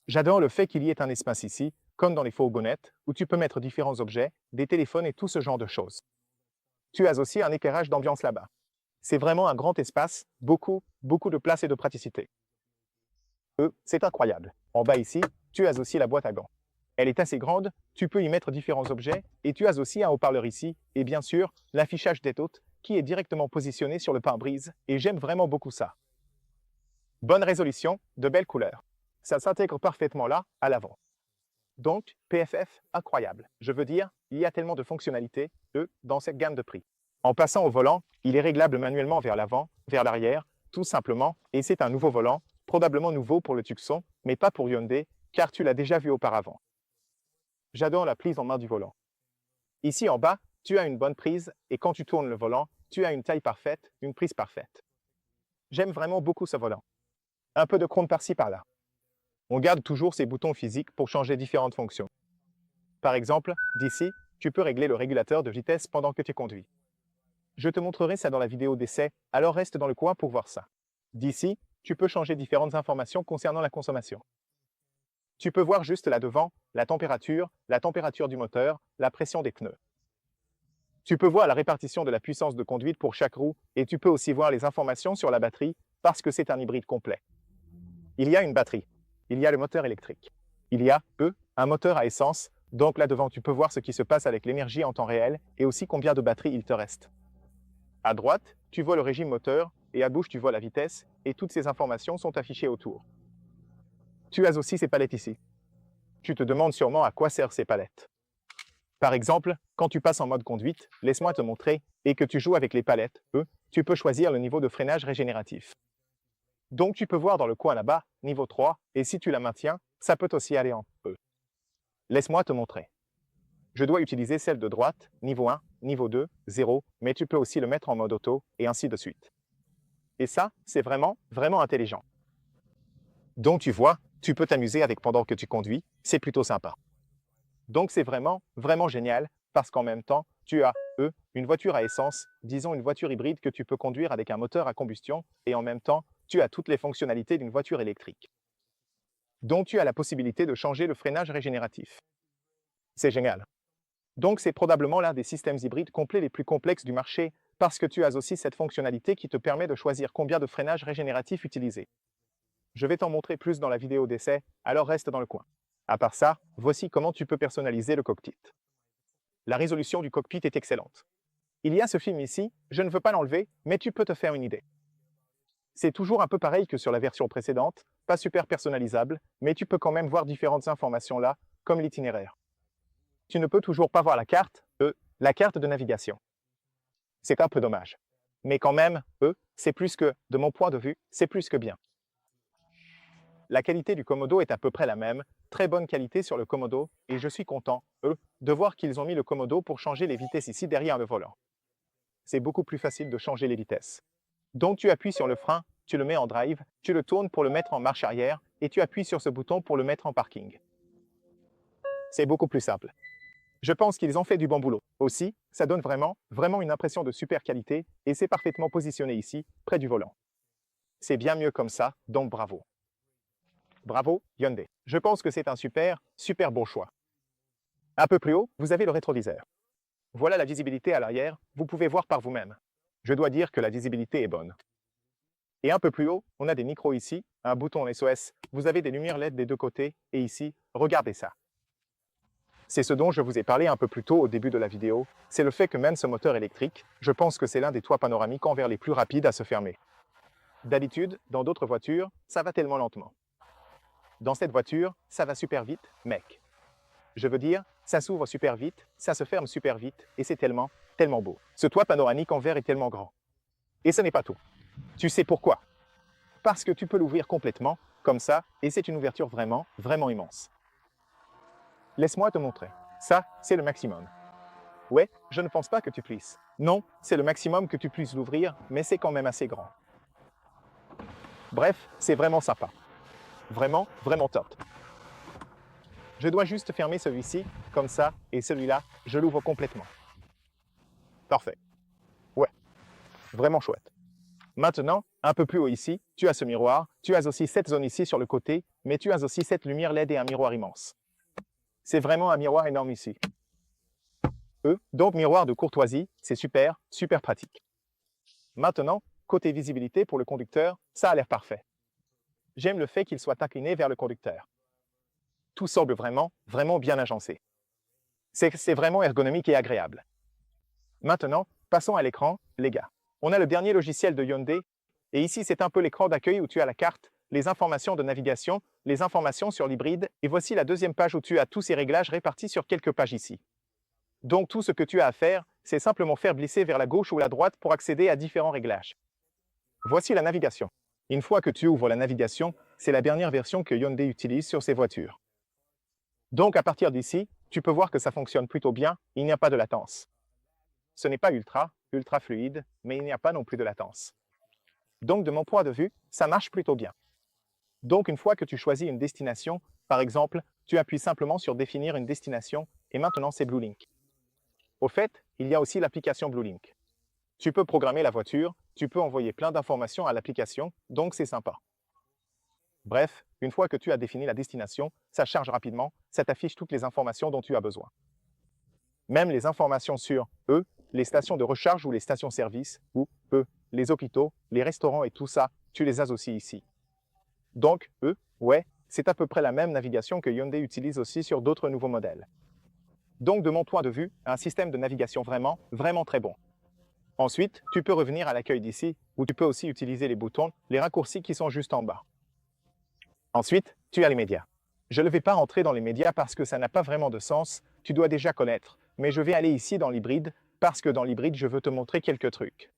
J'adore le fait qu'il y ait un espace ici, comme dans les fourgonnettes, où tu peux mettre différents objets, des téléphones et tout ce genre de choses. Tu as aussi un éclairage d'ambiance là-bas. C'est vraiment un grand espace, beaucoup de place et de praticité. C'est incroyable. En bas ici, tu as aussi la boîte à gants. Elle est assez grande, tu peux y mettre différents objets, et tu as aussi un haut-parleur ici, et bien sûr, l'affichage des hôtes, qui est directement positionné sur le pare-brise, et j'aime vraiment beaucoup ça. Bonne résolution, de belles couleurs. Ça s'intègre parfaitement là, à l'avant. Donc, PFF, incroyable. Je veux dire, il y a tellement de fonctionnalités, dans cette gamme de prix. En passant au volant, il est réglable manuellement vers l'avant, vers l'arrière, tout simplement, et c'est un nouveau volant, probablement nouveau pour le Tucson, mais pas pour Hyundai, car tu l'as déjà vu auparavant. J'adore la prise en main du volant. Ici en bas, tu as une bonne prise et quand tu tournes le volant, tu as une taille parfaite, une prise parfaite. J'aime vraiment beaucoup ce volant. Un peu de chrome par-ci par-là. On garde toujours ces boutons physiques pour changer différentes fonctions. Par exemple, d'ici, tu peux régler le régulateur de vitesse pendant que tu conduis. Je te montrerai ça dans la vidéo d'essai, alors reste dans le coin pour voir ça. D'ici, tu peux changer différentes informations concernant la consommation. Tu peux voir juste là devant la température du moteur, la pression des pneus. Tu peux voir la répartition de la puissance de conduite pour chaque roue et tu peux aussi voir les informations sur la batterie parce que c'est un hybride complet. Il y a une batterie, il y a le moteur électrique, il y a, un moteur à essence, donc là devant tu peux voir ce qui se passe avec l'énergie en temps réel et aussi combien de batterie il te reste. À droite, tu vois le régime moteur et à gauche tu vois la vitesse et toutes ces informations sont affichées autour. Tu as aussi ces palettes ici. Tu te demandes sûrement à quoi servent ces palettes. Par exemple, quand tu passes en mode conduite, laisse-moi te montrer, et que tu joues avec les palettes, tu peux choisir le niveau de freinage régénératif. Donc tu peux voir dans le coin là-bas, niveau 3, et si tu la maintiens, ça peut aussi aller en E. Laisse-moi te montrer. Je dois utiliser celle de droite, niveau 1, niveau 2, 0, mais tu peux aussi le mettre en mode auto, et ainsi de suite. Et ça, c'est vraiment, vraiment intelligent. Donc tu vois, tu peux t'amuser avec pendant que tu conduis, c'est plutôt sympa. Donc c'est vraiment, vraiment génial, parce qu'en même temps, tu as, une voiture à essence, disons une voiture hybride que tu peux conduire avec un moteur à combustion, et en même temps, tu as toutes les fonctionnalités d'une voiture électrique. Donc tu as la possibilité de changer le freinage régénératif. C'est génial. Donc c'est probablement l'un des systèmes hybrides complets les plus complexes du marché, parce que tu as aussi cette fonctionnalité qui te permet de choisir combien de freinage régénératif utiliser. Je vais t'en montrer plus dans la vidéo d'essai, alors reste dans le coin. À part ça, voici comment tu peux personnaliser le cockpit. La résolution du cockpit est excellente. Il y a ce film ici, je ne veux pas l'enlever, mais tu peux te faire une idée. C'est toujours un peu pareil que sur la version précédente, pas super personnalisable, mais tu peux quand même voir différentes informations là, comme l'itinéraire. Tu ne peux toujours pas voir la carte de navigation. C'est un peu dommage. Mais quand même, c'est plus que, de mon point de vue, c'est plus que bien. La qualité du Komodo est à peu près la même, très bonne qualité sur le Komodo, et je suis content, de voir qu'ils ont mis le Komodo pour changer les vitesses ici derrière le volant. C'est beaucoup plus facile de changer les vitesses. Donc tu appuies sur le frein, tu le mets en drive, tu le tournes pour le mettre en marche arrière, et tu appuies sur ce bouton pour le mettre en parking. C'est beaucoup plus simple. Je pense qu'ils ont fait du bon boulot. Aussi, ça donne vraiment, vraiment une impression de super qualité, et c'est parfaitement positionné ici, près du volant. C'est bien mieux comme ça, donc bravo. Bravo, Hyundai. Je pense que c'est un super, super bon choix. Un peu plus haut, vous avez le rétroviseur. Voilà la visibilité à l'arrière, vous pouvez voir par vous-même. Je dois dire que la visibilité est bonne. Et un peu plus haut, on a des micros ici, un bouton SOS, vous avez des lumières LED des deux côtés, et ici, regardez ça. C'est ce dont je vous ai parlé un peu plus tôt au début de la vidéo, c'est le fait que même ce moteur électrique, je pense que c'est l'un des toits panoramiques envers les plus rapides à se fermer. D'habitude, dans d'autres voitures, ça va tellement lentement. Dans cette voiture, ça va super vite, mec. Je veux dire, ça s'ouvre super vite, ça se ferme super vite, et c'est tellement, tellement beau. Ce toit panoramique en verre est tellement grand. Et ce n'est pas tout. Tu sais pourquoi? Parce que tu peux l'ouvrir complètement, comme ça, et c'est une ouverture vraiment, vraiment immense. Laisse-moi te montrer. Ça, c'est le maximum. Ouais, je ne pense pas que tu puisses. Non, c'est le maximum que tu puisses l'ouvrir, mais c'est quand même assez grand. Bref, c'est vraiment sympa. Vraiment, vraiment top. Je dois juste fermer celui-ci, comme ça, et celui-là, je l'ouvre complètement. Parfait. Ouais, vraiment chouette. Maintenant, un peu plus haut ici, tu as ce miroir, tu as aussi cette zone ici sur le côté, mais tu as aussi cette lumière LED et un miroir immense. C'est vraiment un miroir énorme ici. Donc miroir de courtoisie, c'est super, super pratique. Maintenant, côté visibilité pour le conducteur, ça a l'air parfait. J'aime le fait qu'il soit incliné vers le conducteur. Tout semble vraiment, vraiment bien agencé. C'est vraiment ergonomique et agréable. Maintenant, passons à l'écran, les gars. On a le dernier logiciel de Hyundai, et ici c'est un peu l'écran d'accueil où tu as la carte, les informations de navigation, les informations sur l'hybride, et voici la deuxième page où tu as tous ces réglages répartis sur quelques pages ici. Donc tout ce que tu as à faire, c'est simplement faire glisser vers la gauche ou la droite pour accéder à différents réglages. Voici la navigation. Une fois que tu ouvres la navigation, c'est la dernière version que Hyundai utilise sur ses voitures. Donc à partir d'ici, tu peux voir que ça fonctionne plutôt bien, il n'y a pas de latence. Ce n'est pas ultra fluide, mais il n'y a pas non plus de latence. Donc, de mon point de vue, ça marche plutôt bien. Donc, une fois que tu choisis une destination, par exemple, tu appuies simplement sur définir une destination et maintenant c'est BlueLink. Au fait, il y a aussi l'application BlueLink. Tu peux programmer la voiture, tu peux envoyer plein d'informations à l'application, donc c'est sympa. Bref, une fois que tu as défini la destination, ça charge rapidement, ça t'affiche toutes les informations dont tu as besoin. Même les informations sur les stations de recharge ou les stations-service, ou les hôpitaux, les restaurants et tout ça, tu les as aussi ici. Donc, ouais, c'est à peu près la même navigation que Hyundai utilise aussi sur d'autres nouveaux modèles. Donc, de mon point de vue, un système de navigation vraiment, vraiment très bon. Ensuite, tu peux revenir à l'accueil d'ici, où tu peux aussi utiliser les boutons, les raccourcis qui sont juste en bas. Ensuite, tu as les médias. Je ne vais pas rentrer dans les médias parce que ça n'a pas vraiment de sens, tu dois déjà connaître, mais je vais aller ici dans l'hybride, parce que dans l'hybride, je veux te montrer quelques trucs.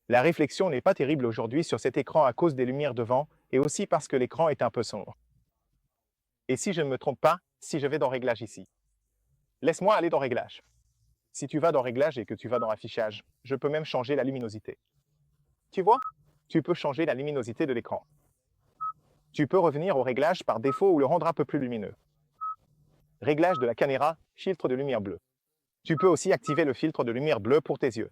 La réflexion n'est pas terrible aujourd'hui sur cet écran à cause des lumières devant, et aussi parce que l'écran est un peu sombre. Et si je ne me trompe pas, si je vais dans Réglages ici. Laisse-moi aller dans Réglages. Si tu vas dans Réglages et que tu vas dans Affichage, je peux même changer la luminosité. Tu vois? Tu peux changer la luminosité de l'écran. Tu peux revenir au réglage par défaut ou le rendre un peu plus lumineux. Réglage de la caméra, filtre de lumière bleue. Tu peux aussi activer le filtre de lumière bleue pour tes yeux.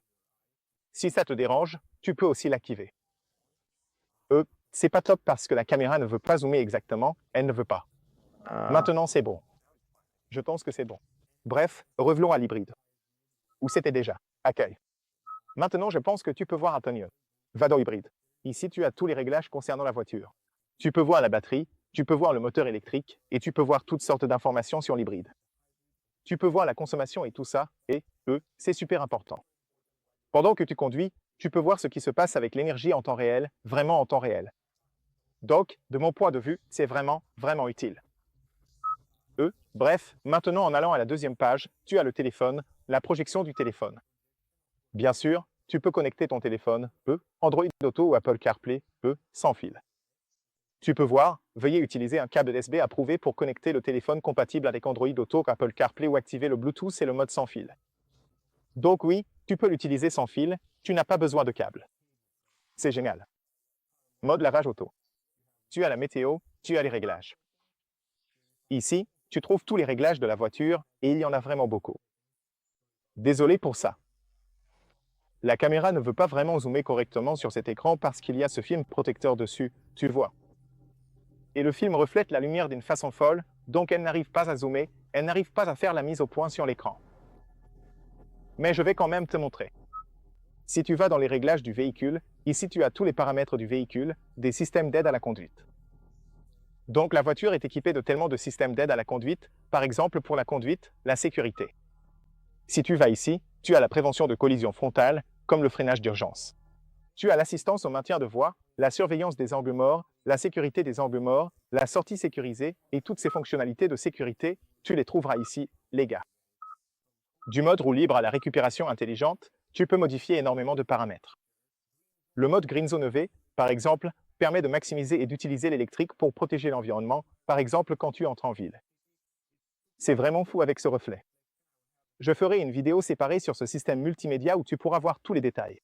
Si ça te dérange, tu peux aussi l'activer. C'est pas top parce que la caméra ne veut pas zoomer exactement, elle ne veut pas. Maintenant, c'est bon. Je pense que c'est bon. Bref, revenons à l'hybride. Où c'était déjà. Accueil. Maintenant, je pense que tu peux voir un peu mieux. Va dans hybride. Ici, tu as tous les réglages concernant la voiture. Tu peux voir la batterie, tu peux voir le moteur électrique et tu peux voir toutes sortes d'informations sur l'hybride. Tu peux voir la consommation et tout ça, et c'est super important. Pendant que tu conduis, tu peux voir ce qui se passe avec l'énergie en temps réel, vraiment en temps réel. Donc, de mon point de vue, c'est vraiment, vraiment utile. Bref, maintenant en allant à la deuxième page, tu as le téléphone, la projection du téléphone. Bien sûr, tu peux connecter ton téléphone, Android Auto ou Apple CarPlay, sans fil. Tu peux voir, veuillez utiliser un câble USB approuvé pour connecter le téléphone compatible avec Android Auto, Apple CarPlay ou activer le Bluetooth et le mode sans fil. Donc oui, tu peux l'utiliser sans fil, tu n'as pas besoin de câble. C'est génial. Mode lavage auto. Tu as la météo, tu as les réglages. Ici, tu trouves tous les réglages de la voiture et il y en a vraiment beaucoup. Désolé pour ça. La caméra ne veut pas vraiment zoomer correctement sur cet écran parce qu'il y a ce film protecteur dessus, tu vois. Et le film reflète la lumière d'une façon folle, donc elle n'arrive pas à zoomer, elle n'arrive pas à faire la mise au point sur l'écran. Mais je vais quand même te montrer. Si tu vas dans les réglages du véhicule, ici tu as tous les paramètres du véhicule, des systèmes d'aide à la conduite. Donc la voiture est équipée de tellement de systèmes d'aide à la conduite, par exemple pour la conduite, la sécurité. Si tu vas ici, tu as la prévention de collision frontale, comme le freinage d'urgence. Tu as l'assistance au maintien de voie, la surveillance des angles morts, la sécurité des angles morts, la sortie sécurisée et toutes ces fonctionnalités de sécurité, tu les trouveras ici, les gars. Du mode roue libre à la récupération intelligente, tu peux modifier énormément de paramètres. Le mode Green Zone EV, par exemple, permet de maximiser et d'utiliser l'électrique pour protéger l'environnement, par exemple quand tu entres en ville. C'est vraiment fou avec ce reflet. Je ferai une vidéo séparée sur ce système multimédia où tu pourras voir tous les détails.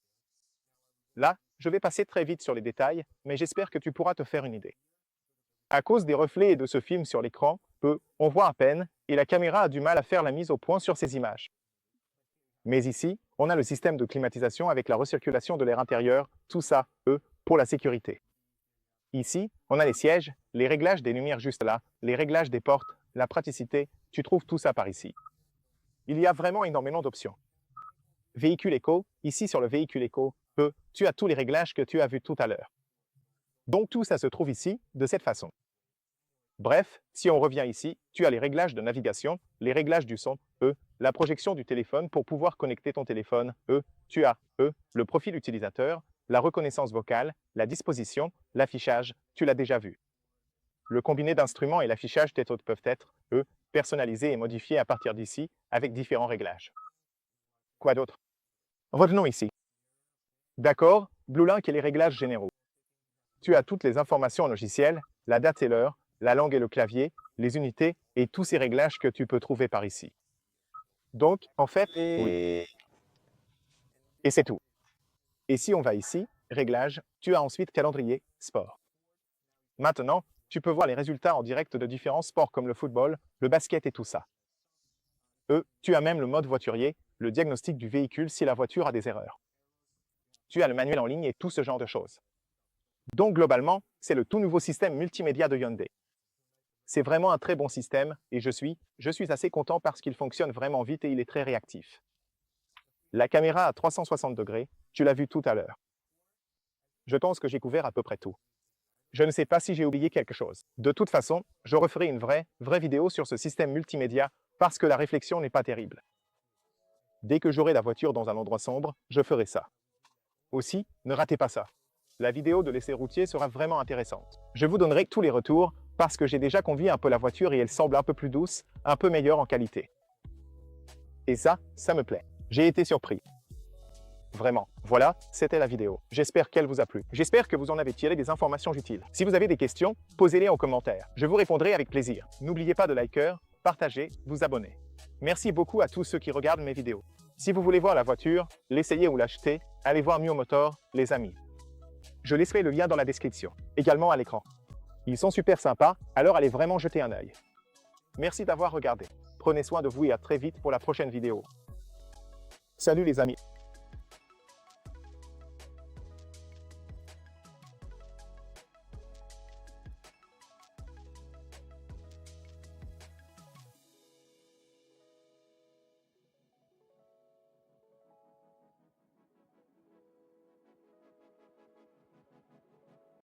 Là, je vais passer très vite sur les détails, mais j'espère que tu pourras te faire une idée. À cause des reflets et de ce film sur l'écran, on voit à peine, et la caméra a du mal à faire la mise au point sur ces images. Mais ici, on a le système de climatisation avec la recirculation de l'air intérieur, tout ça, pour la sécurité. Ici, on a les sièges, les réglages des lumières juste là, les réglages des portes, la praticité, tu trouves tout ça par ici. Il y a vraiment énormément d'options. Véhicule éco, ici sur le véhicule éco, tu as tous les réglages que tu as vus tout à l'heure. Donc tout ça se trouve ici, de cette façon. Bref, si on revient ici, tu as les réglages de navigation, les réglages du son, la projection du téléphone pour pouvoir connecter ton téléphone, tu as, le profil utilisateur, la reconnaissance vocale, la disposition, l'affichage, tu l'as déjà vu. Le combiné d'instruments et l'affichage peuvent être, personnalisés et modifiés à partir d'ici, avec différents réglages. Quoi d'autre? Revenons ici. D'accord, BlueLink et les réglages généraux. Tu as toutes les informations logicielles, la date et l'heure, la langue et le clavier, les unités, et tous ces réglages que tu peux trouver par ici. Donc, en fait, oui. Et c'est tout. Et si on va ici, réglages, tu as ensuite calendrier, sport. Maintenant, tu peux voir les résultats en direct de différents sports comme le football, le basket et tout ça. Tu as même le mode voiturier, le diagnostic du véhicule si la voiture a des erreurs. Tu as le manuel en ligne et tout ce genre de choses. Donc globalement, c'est le tout nouveau système multimédia de Hyundai. C'est vraiment un très bon système et je suis assez content parce qu'il fonctionne vraiment vite et il est très réactif. La caméra à 360 degrés, tu l'as vu tout à l'heure. Je pense que j'ai couvert à peu près tout. Je ne sais pas si j'ai oublié quelque chose. De toute façon, je referai une vraie vidéo sur ce système multimédia parce que la réflexion n'est pas terrible. Dès que j'aurai la voiture dans un endroit sombre, je ferai ça. Aussi, ne ratez pas ça. La vidéo de l'essai routier sera vraiment intéressante. Je vous donnerai tous les retours parce que j'ai déjà conduit un peu la voiture et elle semble un peu plus douce, un peu meilleure en qualité. Et ça me plaît. J'ai été surpris. Vraiment. Voilà, c'était la vidéo. J'espère qu'elle vous a plu. J'espère que vous en avez tiré des informations utiles. Si vous avez des questions, posez-les en commentaire. Je vous répondrai avec plaisir. N'oubliez pas de liker, partager, vous abonner. Merci beaucoup à tous ceux qui regardent mes vidéos. Si vous voulez voir la voiture, l'essayer ou l'acheter, allez voir Mio Motor, les amis. Je laisserai le lien dans la description, également à l'écran. Ils sont super sympas, alors allez vraiment jeter un œil. Merci d'avoir regardé. Prenez soin de vous et à très vite pour la prochaine vidéo. Salut les amis.